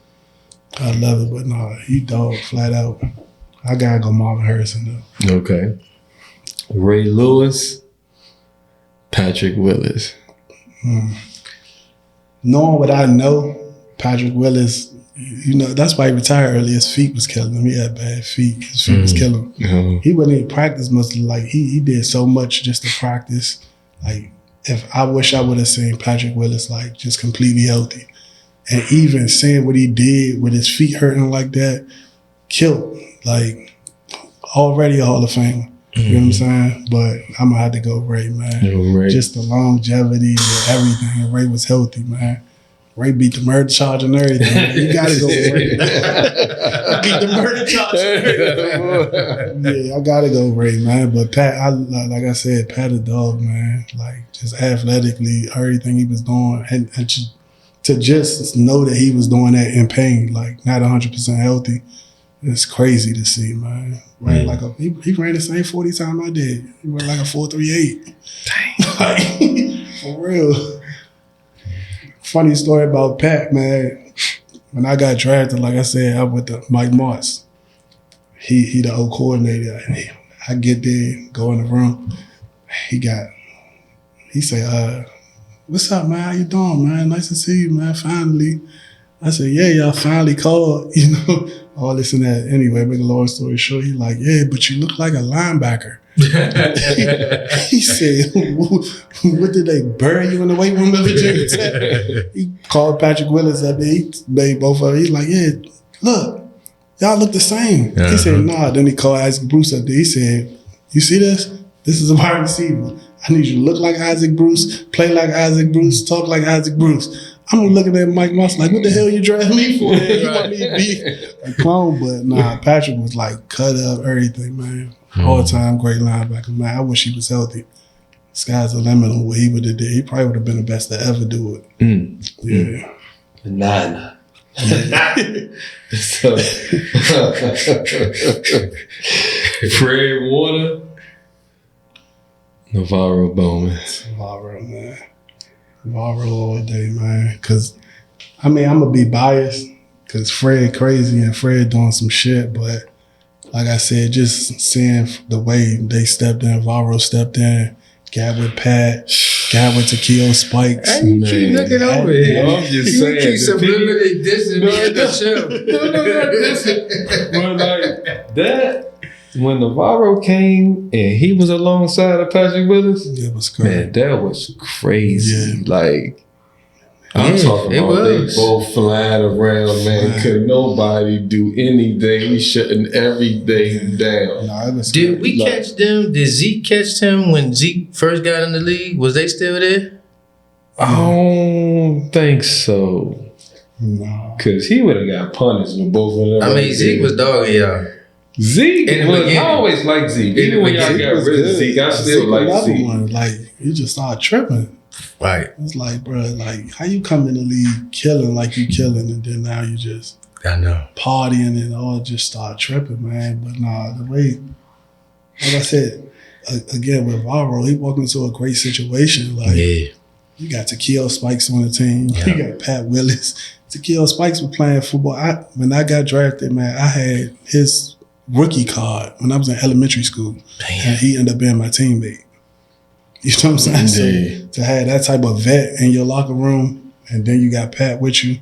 I love it. But no, he dog flat out. I gotta go Marvin Harrison though. Okay. Ray Lewis, Patrick Willis. Knowing what I know, Patrick Willis, you know, that's why he retired early. His feet was killing him. He had bad feet. His feet was killing him. He wouldn't even practice much. Like, he did so much just to practice. Like, I wish I would have seen Patrick Willis, like, just completely healthy. And even seeing what he did with his feet hurting like that, killed. Like, already a Hall of Famer. You know what I'm saying? But I'm going to have to go Ray, man. Ray. Just the longevity and everything. Ray was healthy, man. Ray beat the murder charge and everything. Man. You got to go Ray. Beat the murder charge and everything. Yeah, I got to go Ray, man. But Pat, like I said, Pat a dog, man. Like, just athletically, everything he was doing. And to just know that he was doing that in pain, like, not 100% healthy, it's crazy to see, man. Ran like he ran the same 40 time I did. He ran like a 4.38. Dang. Like, for real. Funny story about Pat, man. When I got drafted, like I said, I went to Mike Martz. He the old coordinator. I get there, go in the room. He say, what's up, man? How you doing, man? Nice to see you, man. Finally. I said, yeah, y'all finally called. You know, all this and that. Anyway, make a long story short, he like, yeah, but you look like a linebacker. He said, what did they bury you in the weight room at Virginia Tech? He called Patrick Willis up there. He made both of them. He's like, yeah, look, y'all look the same. He said, nah. Then he called Isaac Bruce up there. He said, you see this? This is a wide receiver. I need you to look like Isaac Bruce, play like Isaac Bruce, talk like Isaac Bruce. I'm looking at Mike Moss like, what the hell you draft me for? Man? You want me to be a clone? But nah, Patrick was like cut up, everything, man. All time great linebacker, man. I wish he was healthy. Sky's the limit on what he would have did. He probably would have been the best to ever do it. Yeah. Nah. So, Fred Warner, Navarro Bowman. Navarro, man. Navarro all day, man. Because, I mean, I'm going to be biased because Fred crazy and Fred doing some shit, but like I said, just seeing the way they stepped in, Navarro stepped in, got with Pat, got with Takeo Spikes. Hey, you keep looking over here. I'm just saying. You keep subliminally dissing me in the show. But like that, when Navarro came and he was alongside of Patrick Willis, It was crazy. man, that was crazy. Yeah. like, I'm talking about they both flying around, man. Could nobody do anything? We shutting everything down. No, it was Did crazy. we catch them? Did Zeke catch them when Zeke first got in the league? Was they still there? I don't think so. No. Because he would have got punished with both of them. I mean, Zeke was dogging y'all. Zeke In the was, beginning. I always liked Zeke. In Even the when y'all beginning. got rid of Zeke, I still like another Zeke. one. Like, he just started tripping. Right. It's like, bro, like, how you come in the league killing like you killing, and then now you just I know. partying and all just start tripping, man. But nah, the way, like I said, again, with Navarro, he walked into a great situation. Like, Yeah. you got Takeo Spikes on the team. Yeah. You got Pat Willis. Takeo Spikes was playing football. When I got drafted, man, I had his rookie card when I was in elementary school. Damn. And he ended up being my teammate. You know what I'm saying? So to have that type of vet in your locker room, and then you got Pat with you,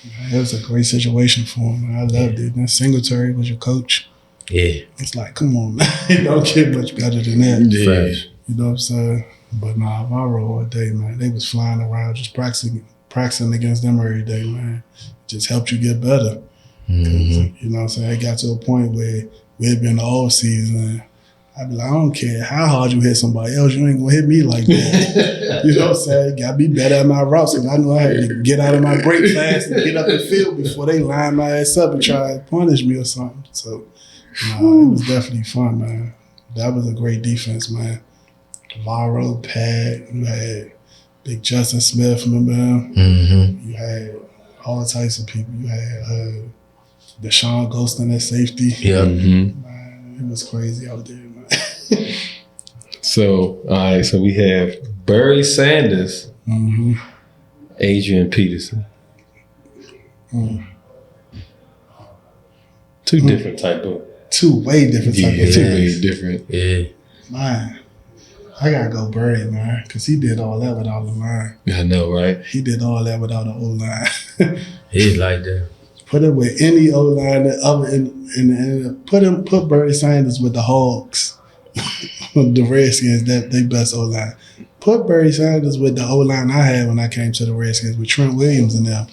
man, it was a great situation for him. Man. I loved it. And Singletary was your coach. Yeah. It's like, come on, man. It don't get much better than that. Fresh. You know what I'm saying? But nah, Navarro all day, man. They was flying around, just practicing against them every day, man. Just helped you get better. Mm-hmm. You know what I'm saying? It got to a point where we'd been the off season. I'd be like, I don't care how hard you hit somebody else, you ain't gonna hit me like that. You know what I'm saying? Gotta be better at my routes. And I knew I had to get out of my break fast and get up the field before they line my ass up and try to punish me or something. So, nah, it was definitely fun, man. That was a great defense, man. Navarro, Pat, you had Big Justin Smith, remember him? Mm-hmm. You had all types of people. You had Deshaun Ghostin at safety. Yeah. Mm-hmm. Man, it was crazy out there, man. So, all right, so we have Barry Sanders, Mm-hmm. Adrian Peterson. Two different type of. Two way different type of Two teams. way different. Yeah. Man, I gotta go Burry, man, because he did all that without the line. I know, right? He did all that without the O-line. He's like that. Put him with any O-line that other in put Barry Sanders with the Hogs, the Redskins, that they best O-line. Put Barry Sanders with the O-line I had when I came to the Redskins with Trent Williams and them.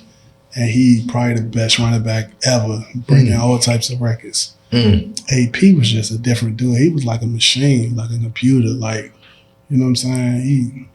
And he probably the best running back ever, breaking all types of records. AP was just a different dude. He was like a machine, like a computer, like, you know what I'm saying?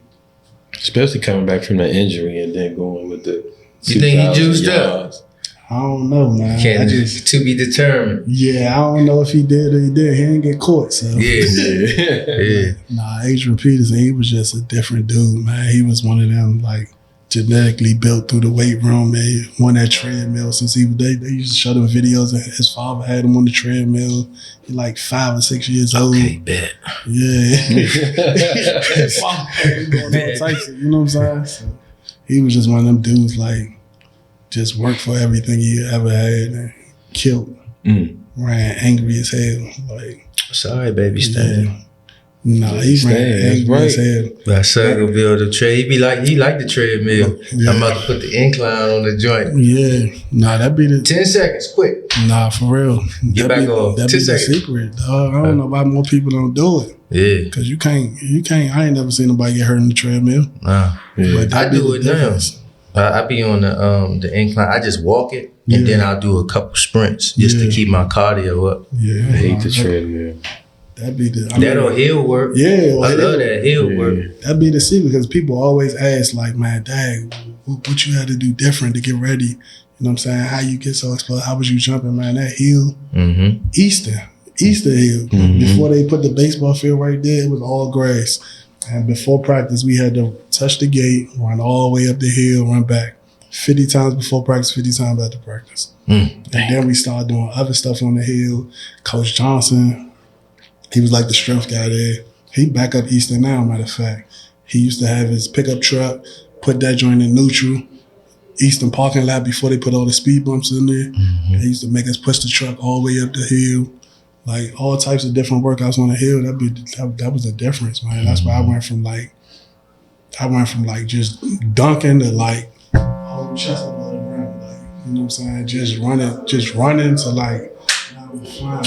Especially coming back from that injury and then going with the. You think he 2,000 juiced yards. up? I don't know, man. Can't I just, to be determined. yeah, I don't know if he did or he did. He didn't get caught, so. Yeah. Nah, Adrian Peterson, he was just a different dude, man. He was one of them, like, genetically built through the weight room. They on that treadmill since they used to show them videos that his father had him on the treadmill. He like 5 or 6 years old. Okay, bet. Yeah. His father had him doing all types of, you know what I'm saying? So he was just one of them dudes, like, just worked for everything he ever had and killed. Ran angry as hell. Like, Sorry, baby, stay. No, he ran angry as hell. My son gonna be on the tread. He like the treadmill. Yeah. I'm about to put the incline on the joint. Yeah, nah, that be the 10 seconds, quick. Nah, for real. Get back off. That be the secret, dog. I don't know why more people don't do it. Yeah, cause you can't. I ain't never seen nobody get hurt on the treadmill. Nah, but I do it now. I be on the incline. I just walk it and then I'll do a couple sprints just to keep my cardio up. Yeah, I hate the treadmill. That be the that'll hill work. Yeah, I love that hill work. That be the secret because people always ask like, man, dang, what you had to do different to get ready? You know what I'm saying? How you get so explosive? How was you jumping, man? That hill, Easter hill. Before they put the baseball field right there, it was all grass. And before practice, we had to touch the gate, run all the way up the hill, run back 50 times before practice, 50 times after practice. And then we started doing other stuff on the hill. Coach Johnson, he was like the strength guy there. He back up Eastern now, matter of fact. He used to have his pickup truck, put that joint in neutral, Eastern parking lot before they put all the speed bumps in there. He used to make us push the truck all the way up the hill. Like all types of different workouts on the hill. That was the difference, man. That's why I went from like just dunking to like holding chest above the ground. Like, you know what I'm saying? Just running to like now we flying.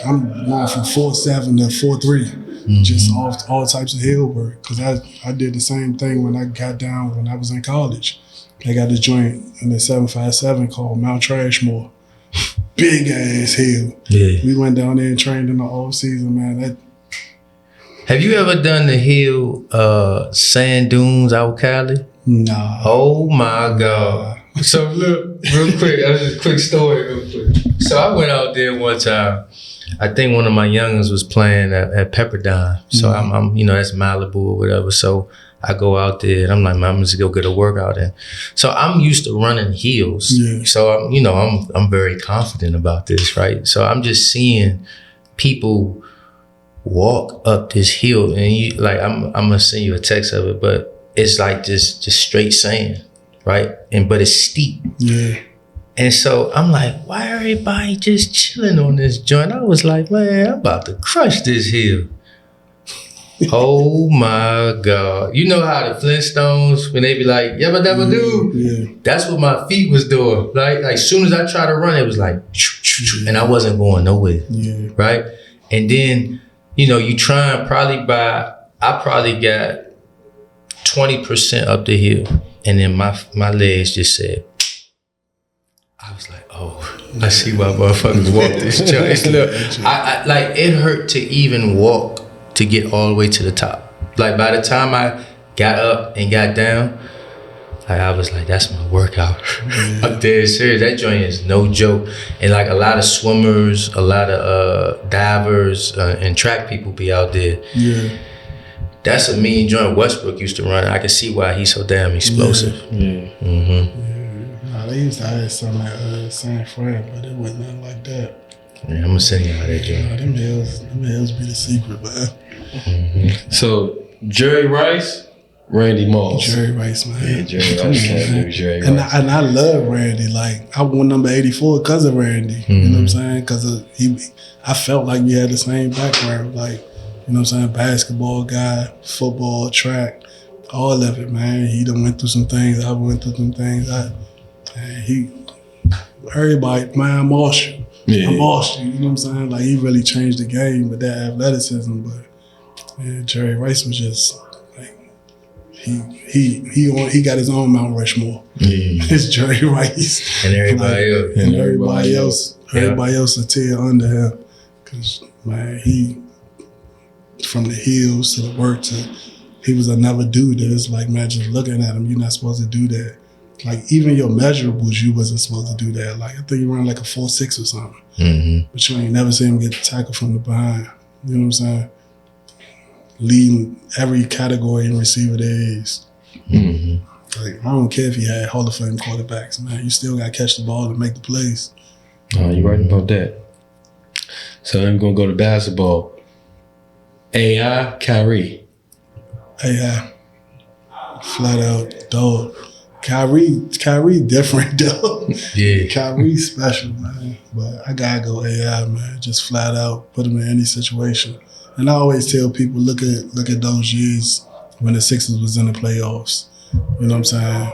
I'm going from 4.7 to 4.3, just all types of hill work. Cause I did the same thing when I was in college. I got this joint in the 757 called Mount Trashmore. Big ass hill. Yeah. We went down there and trained in the off season, man. Have you ever done the hill sand dunes out Cali? Nah. Oh my God. So look, real quick, just a quick story real quick. So I went out there one time. I think one of my youngins was playing at Pepperdine. So I'm that's Malibu or whatever. So I go out there and I'm like, man, I'm just go get a workout in. So I'm used to running heels. Yeah. So I'm very confident about this, right? So I'm just seeing people walk up this hill and I'm gonna send you a text of it, but it's like just straight sand, right? But it's steep. Yeah. And so I'm like, why everybody just chilling on this joint? I was like, man, I'm about to crush this hill. Oh my God. You know how the Flintstones, when they be like, yabba dabba do? Yeah. That's what my feet was doing. Like as soon as I tried to run, it was like, and I wasn't going nowhere. Yeah. Right? And then, you try and I probably got 20% up the hill. And then my legs just said, I was like, oh, I see why motherfuckers walk this joint. Look, it hurt to even walk to get all the way to the top. Like by the time I got up and got down, I was like, that's my workout. I'm dead serious. That joint is no joke. And like a lot of swimmers, a lot of divers and track people be out there. Yeah. That's a mean joint Westbrook used to run. I can see why he's so damn explosive. Yeah. They used to have something at San Fran, but it wasn't nothing like that. Yeah, I'm gonna send you how that joint. Them hills be the secret, man. So Jerry Rice, Randy Moss. Jerry Rice, man. Yeah, Jerry Rice. And I love Randy. Like I won number 84 because of Randy. You know what I'm saying? Because I felt like we had the same background. Like, you know what I'm saying? Basketball guy, football, track, all of it, man. He done went through some things. I went through some things. Everybody, man, I'm Marshall. Yeah. I'm Marshall, you know what I'm saying? Like, he really changed the game with that athleticism. But, man, Jerry Rice was just, like, he got his own Mount Rushmore. Yeah. It's Jerry Rice. And everybody else. And everybody else. Everybody else a tier under him. Because, man, he, from the hills to the work to, he was another dude that it's like, man, just looking at him, you're not supposed to do that. Like, even your measurables, you wasn't supposed to do that. Like, I think you ran like a 4.6 or something. But you ain't never seen him get tackled from the behind. You know what I'm saying? Leading every category in receiver there is. Like, I don't care if he had Hall of Fame quarterbacks, man. You still got to catch the ball and make the plays. Oh, you're right about that. So I'm going to go to basketball. AI, Kyrie. AI. Flat out, dog. Kyrie different though. Yeah. Kyrie special, man. But I gotta go AI, man. Just flat out put him in any situation. And I always tell people, look at those years when the Sixers was in the playoffs. You know what I'm saying?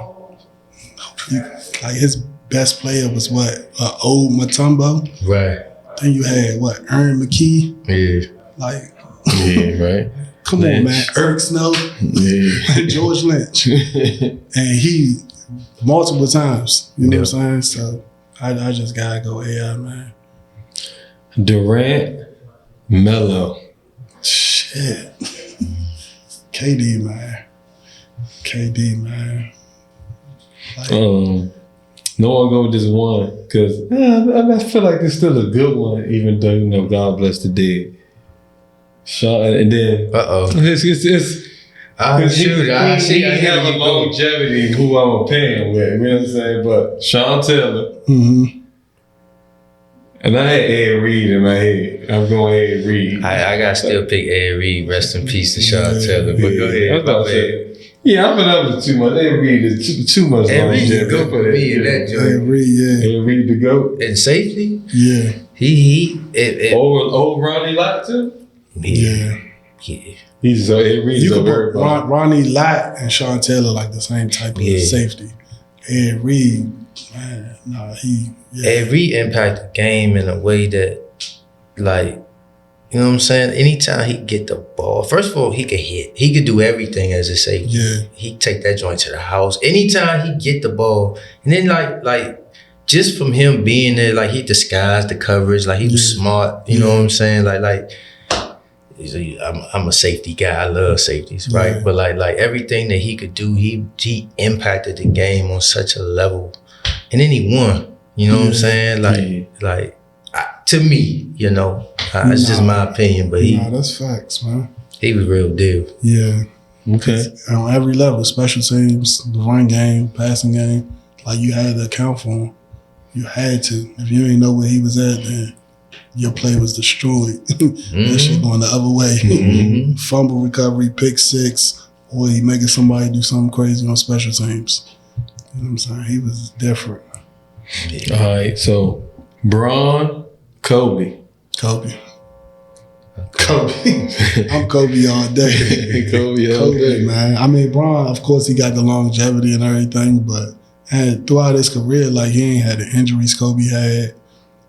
Like his best player was what? Old Mutombo. Right. Then you had what? Aaron McKee. Yeah. Like. Yeah. Right. Come Lynch. on, man. Eric Snow. Yeah. George Lynch. And he multiple times. You know what I'm saying? So I just gotta go AI, man. Durant, Melo. Shit. KD, man. KD, man. Like, no one go with this one because I feel like it's still a good one, even though God bless the dead. And then it's he have a longevity who I'm paying with. You know what I'm saying? But Sean Taylor. Mm-hmm. And I had Ed Reed in my head. I'm going Ed Reed. I gotta still pick Ed Reed. Rest in peace to Sean Taylor. But go ahead. Yeah, I'm another too much. Ed Reed is too much. Ed Reed the GOAT for me in that joint. Ed Reed, yeah. Ed Reed the GOAT. And safety? Yeah. He old Ronnie Lott too? Yeah. He's so Ed Reed. You could put Ronnie Lott and Sean Taylor like the same type of safety. Ed Reed, man, Ed Reed impacted the game in a way that, like, you know what I'm saying? Anytime he get the ball, first of all, he could hit. He could do everything as a safety. Yeah. He take that joint to the house. Anytime he get the ball, and then like just from him being there, like he disguised the coverage, like he was smart. You know what I'm saying? Like. I'm a safety guy. I love safeties, right? But like everything that he could do, he impacted the game on such a level, and then he won. You know what I'm saying? Like to me, you know, it's just my opinion. But that's facts, man. He was real deal. Yeah. Okay. On every level, special teams, the run game, passing game, like you had to account for him. You had to. If you didn't know where he was at, then your play was destroyed. That shit going the other way. Fumble recovery, pick six, or he making somebody do something crazy on special teams. You know what I'm saying? He was different. All right, so Bron, Kobe. I'm Kobe all day. Kobe, man. I mean, Bron, of course, he got the longevity and everything, but throughout his career, like he ain't had the injuries Kobe had.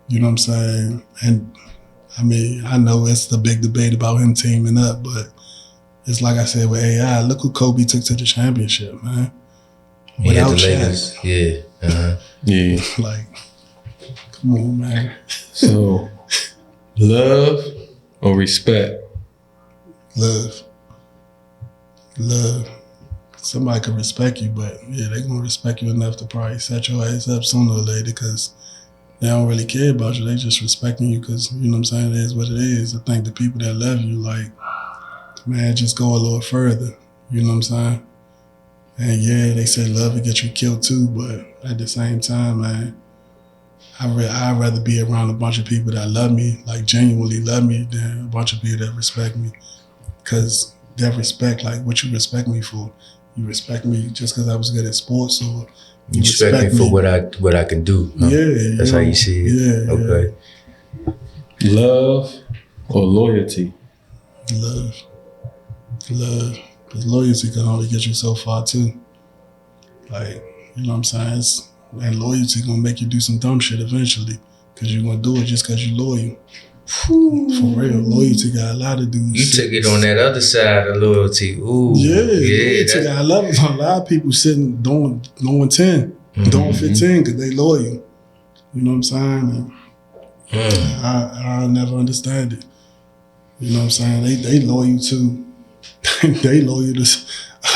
You know what I'm saying? And I mean, I know it's the big debate about him teaming up, but it's like I said with AI, look who Kobe took to the championship, man. Without Shaq. Yeah. Yeah. Like, come on, man. So, love or respect? Love. Somebody can respect you, but yeah, they gonna respect you enough to probably set your ass up sooner or later because they don't really care about you. They just respecting you because, you know what I'm saying, it is what it is. I think the people that love you, like, man, just go a little further. You know what I'm saying? And yeah, they say love will get you killed too, but at the same time, man, I'd rather be around a bunch of people that love me, like genuinely love me, than a bunch of people that respect me. Because that respect, like what you respect me for, you respect me just because I was good at sports, or you respect me for what I can do. Huh? Yeah, that's how you see it. Yeah, okay. Yeah. Love or loyalty? Love. Because loyalty can only get you so far too. Like, you know what I'm saying? And loyalty gonna make you do some dumb shit eventually. Because you're gonna do it just because you're loyal. For real, loyalty got a lot to do with You took it on that other side of loyalty. Ooh. Yeah, loyalty got a lot of people sitting doing 10, doing 15 because they loyal. You know what I'm saying? And I never understand it. You know what I'm saying? They loyal to they loyal to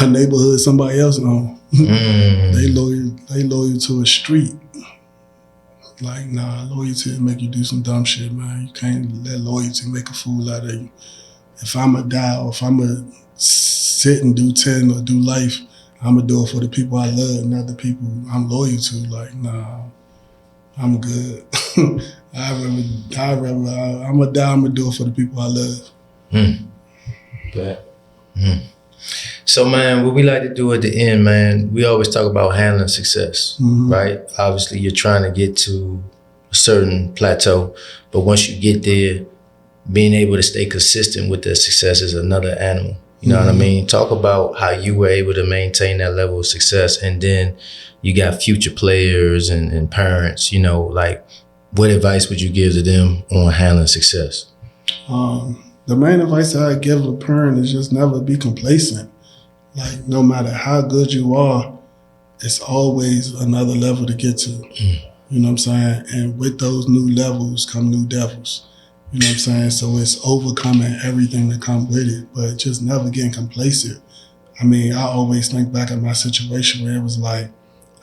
a neighborhood somebody else own. They loyal to a street. Like, nah, loyalty will make you do some dumb shit, man. You can't let loyalty make a fool out of you. If I'ma die or if I'ma sit and do 10 or do life, I'ma do it for the people I love, not the people I'm loyal to. Like, nah, I'm good. I'ma die, I'ma do it for the people I love. So, man, what we like to do at the end, man, we always talk about handling success, right? Obviously, you're trying to get to a certain plateau, but once you get there, being able to stay consistent with the success is another animal. You know what I mean? Talk about how you were able to maintain that level of success, and then you got future players and parents, you know, like what advice would you give to them on handling success? The main advice that I give a parent is just never be complacent. Like, no matter how good you are, it's always another level to get to. You know what I'm saying? And with those new levels come new devils. You know what I'm saying? So it's overcoming everything that comes with it, but just never getting complacent. I mean, I always think back at my situation where it was like,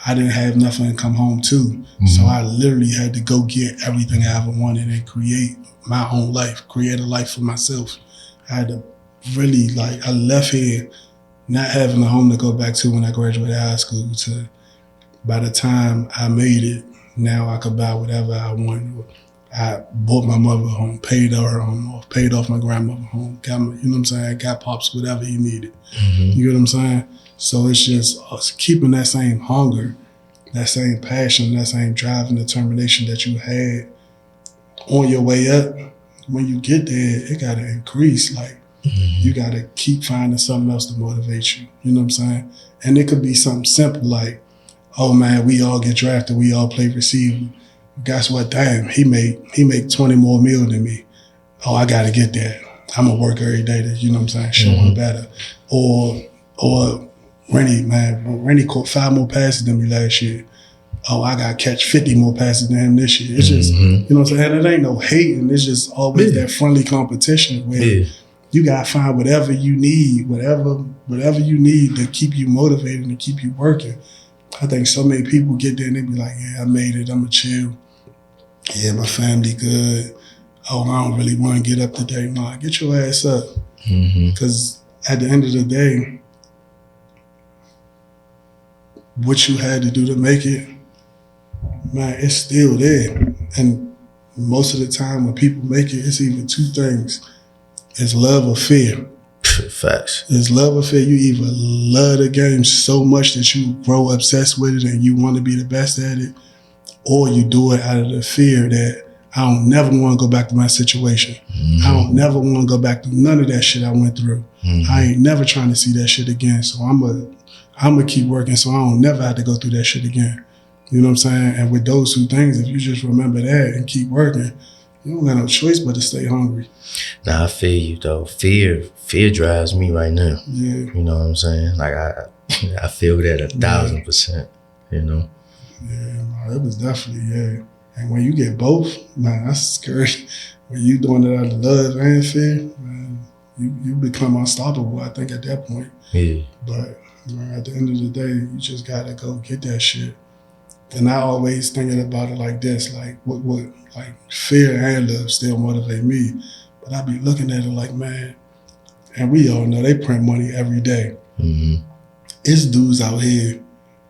I didn't have nothing to come home to. So I literally had to go get everything I ever wanted and create my own life, create a life for myself. I had to really, like, I left here not having a home to go back to when I graduated high school to by the time I made it, now I could buy whatever I wanted. I bought my mother a home, paid her home off, paid off my grandmother home, got my, you know what I'm saying, got Pops whatever he needed. You know what I'm saying? So it's just us keeping that same hunger, that same passion, that same drive and determination that you had on your way up. When you get there, it got to increase. Like, you got to keep finding something else to motivate you. You know what I'm saying? And it could be something simple like, oh man, we all get drafted, we all play receiver. Guess what? Damn, he make 20 more mil than me. Oh, I got to get that. I'm going to work every day to, you know what I'm saying, show him better. Or Rennie caught 5 more passes than me last year. Oh, I got to catch 50 more passes than him this year. It's just, you know what I'm saying? And it ain't no hating. It's just always that friendly competition where you got to find whatever you need, whatever you need to keep you motivated and keep you working. I think so many people get there and they be like, yeah, I made it. I'm going to chill. Yeah, my family good. Oh, I don't really want to get up today. No, get your ass up. Because at the end of the day, what you had to do to make it, man, it's still there. And most of the time when people make it, it's either 2 things. It's love or fear. Facts. It's love or fear. You either love the game so much that you grow obsessed with it and you want to be the best at it, or you do it out of the fear that I don't never want to go back to my situation. I don't never want to go back to none of that shit I went through. I ain't never trying to see that shit again. So I'm gonna keep working so I don't never have to go through that shit again. You know what I'm saying? And with those 2 things, if you just remember that and keep working, you don't got no choice but to stay hungry. Nah, I feel you though. Fear drives me right now. Yeah. You know what I'm saying? Like I feel that 1,000%, you know? Yeah, no, it was definitely, yeah. And when you get both, man, that's scary. When you doing it out of love and fear, man, you become unstoppable, I think, at that point. Yeah. But man, at the end of the day, you just gotta go get that shit. And I always thinking about it like this, like what like fear and love still motivate me. But I be looking at it like, man, and we all know they print money every day. It's dudes out here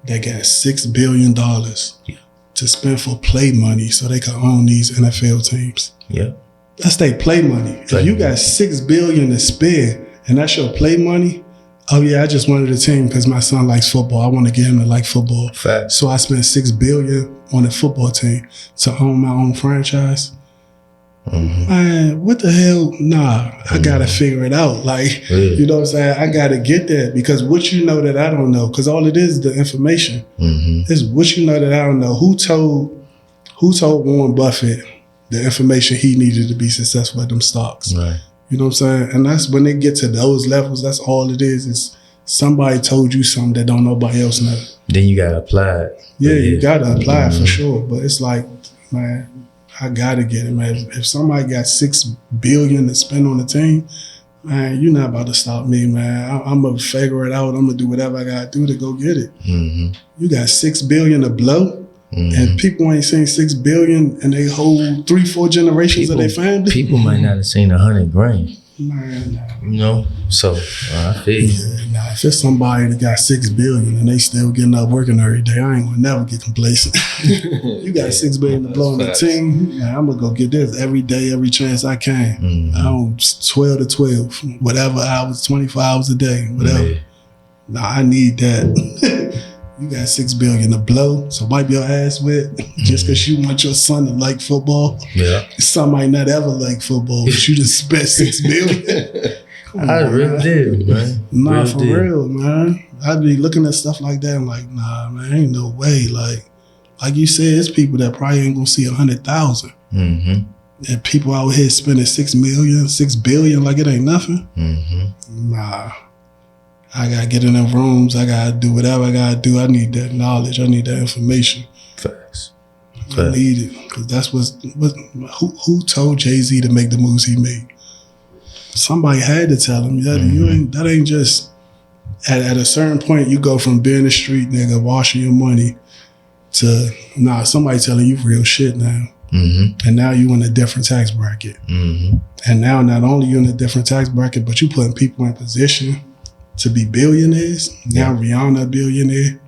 that got $6 billion to spend for play money so they can own these NFL teams. Yeah. That's their play money. If you got $6 billion to spend and that's your play money, oh yeah, I just wanted a team because my son likes football. I want to get him to like football. Fact. So I spent $6 billion on a football team to own my own franchise. Man, what the hell? Nah, I gotta figure it out. Like, you know what I'm saying? I gotta get that because what you know that I don't know, because all it is the information. It's what you know that I don't know. Who told Warren Buffett the information he needed to be successful at them stocks? Right. You know what I'm saying? And that's when they get to those levels, that's all it is. It's somebody told you something that don't nobody else know. Then you gotta apply it. Yeah, you gotta apply it for sure. But it's like, man, I gotta get it, man. If somebody got $6 billion to spend on the team, man, you're not about to stop me, man. I'm gonna figure it out. I'm gonna do whatever I gotta do to go get it. You got $6 billion to blow, and people ain't seen $6 billion in they whole 3-4 generations of their family. People might not have seen 100 grand. Man, you know, so I feel you. Yeah, nah, if it's somebody that got $6 billion and they still getting up working every day, I ain't gonna never get complacent. You got $6 billion to blow on the team, man, I'm gonna go get this every day, every chance I can. I don't 12 to 12, whatever hours, 24 hours a day, whatever. Nah, I need that. You got $6 billion to blow, so wipe your ass with just because you want your son to like football. Yeah. Some might not ever like football, but you just spent $6 billion. I really did, man. Nah, really for did. real, man. I'd be looking at stuff like that and like, nah, man, ain't no way. Like you said, it's people that probably ain't gonna see 100,000. Mm-hmm. And people out here spending $6 billion like it ain't nothing. Mm-hmm. Nah. I gotta get in them rooms. I gotta do whatever I gotta do. I need that knowledge. I need that information. Facts. I need it. Because that's who told Jay-Z to make the moves he made? Somebody had to tell him. That ain't just at a certain point you go from being a street nigga, washing your money to somebody telling you real shit now. Mm-hmm. And now you in a different tax bracket. Mm-hmm. And now not only you in a different tax bracket, but you putting people in position to be billionaires. Now Rihanna a billionaire.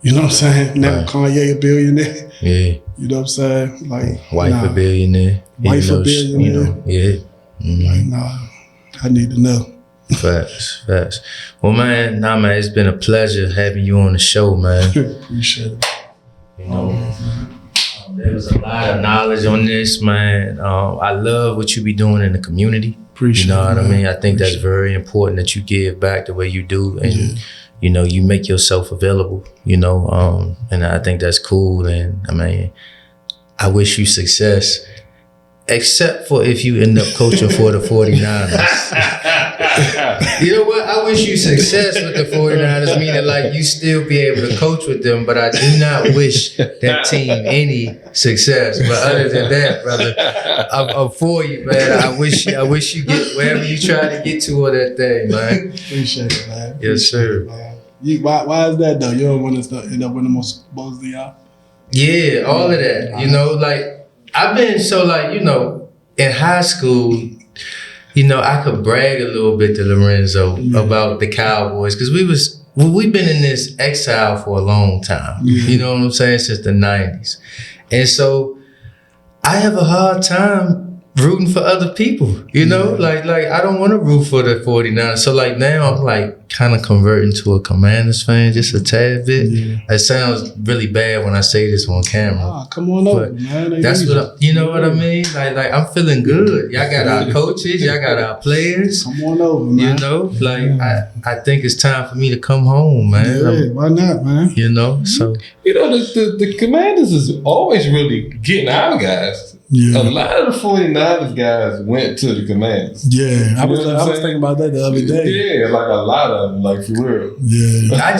You know what I'm saying? Now Right. Kanye a billionaire. Yeah. You know what I'm saying? Like Wife a billionaire. Wife a billionaire. You know, yeah. Mm-hmm. Like, I need to know. Facts. Well, man, it's been a pleasure having you on the show, man. Appreciate it. You know, there was a lot of knowledge on this, man. I love what you be doing in the community. Appreciate you know it, what I man. mean? I think that's very important that you give back the way you do, and Yeah. you make yourself available. And I think that's cool. And I mean, I wish you success, except for if you end up coaching for the 49ers. You know what? I wish you success with the 49ers, meaning like you still be able to coach with them, but I do not wish that team any success. But other than that, brother, I'm for you, man. I wish you get wherever you try to get to on that thing, man. Appreciate it, man. Yes, sir. Why is that though? You don't want to end up winning most balls than y'all? Yeah, all of that. Like I've been in high school, I could brag a little bit to Lorenzo about the Cowboys because we've been in this exile for a long time. Yeah. You know what I'm saying? Since the 90s. And so I have a hard time rooting for other people, like I don't want to root for the 49ers. So like now I'm like kind of converting to a Commanders fan just a tad bit. Yeah. It sounds really bad when I say this on camera. Come on over, man. That's what what I mean? Like I'm feeling good. Y'all got our coaches, y'all got our players. Come on over, man. I think it's time for me to come home, man. Yeah, why not, man? So the Commanders is always really getting our guys. Yeah. A lot of the 49ers guys went to the Commanders. Yeah, I was You know what I'm thinking about that the other day. Yeah, like a lot of them, like for real. Yeah. I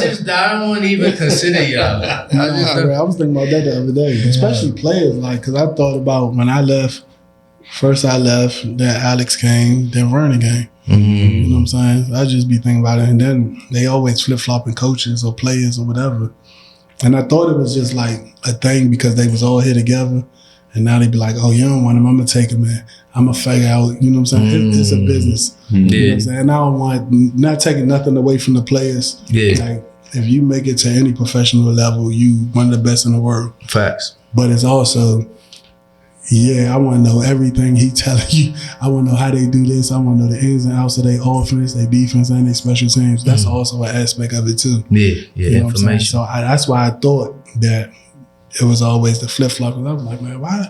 don't want to even consider y'all. I was thinking about that the other day, especially players, because I thought about when I left. First I left, then Alex came, then Vernon came. Mm-hmm. You know what I'm saying? I just be thinking about it, and then they always flip-flopping coaches or players or whatever. And I thought it was just like a thing because they was all here together. And now they be like, oh, you don't want him, I'm going to take him, man. I'm going to figure out, you know what I'm saying? It's a business. You know what I'm saying? And I don't want, not taking nothing away from the players. Yeah. Like, if you make it to any professional level, you one of the best in the world. Facts. But it's also, I want to know everything he telling you. I want to know how they do this. I want to know the ins and outs of their offense, their defense, and their special teams. That's also an aspect of it, too. Yeah, You know what I'm saying? information. So that's why I thought that it was always the flip-flop. And I was like, man, why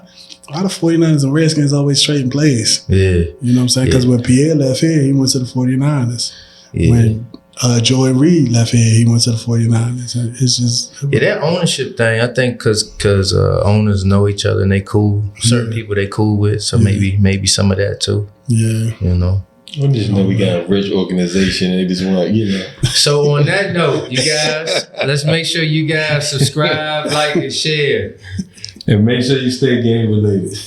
the 49ers and Redskins always trading plays? Yeah. You know what I'm saying? Because when Pierre left here, he went to the 49ers. Yeah. When Joey Reed left here, he went to the 49ers. And it's just... that ownership thing, I think because owners know each other and they cool. Certain people they cool with, so maybe some of that too. Yeah. I just know we got a rich organization and they just want, So on that note, you guys, let's make sure you guys subscribe, like, and share. And make sure you stay game related.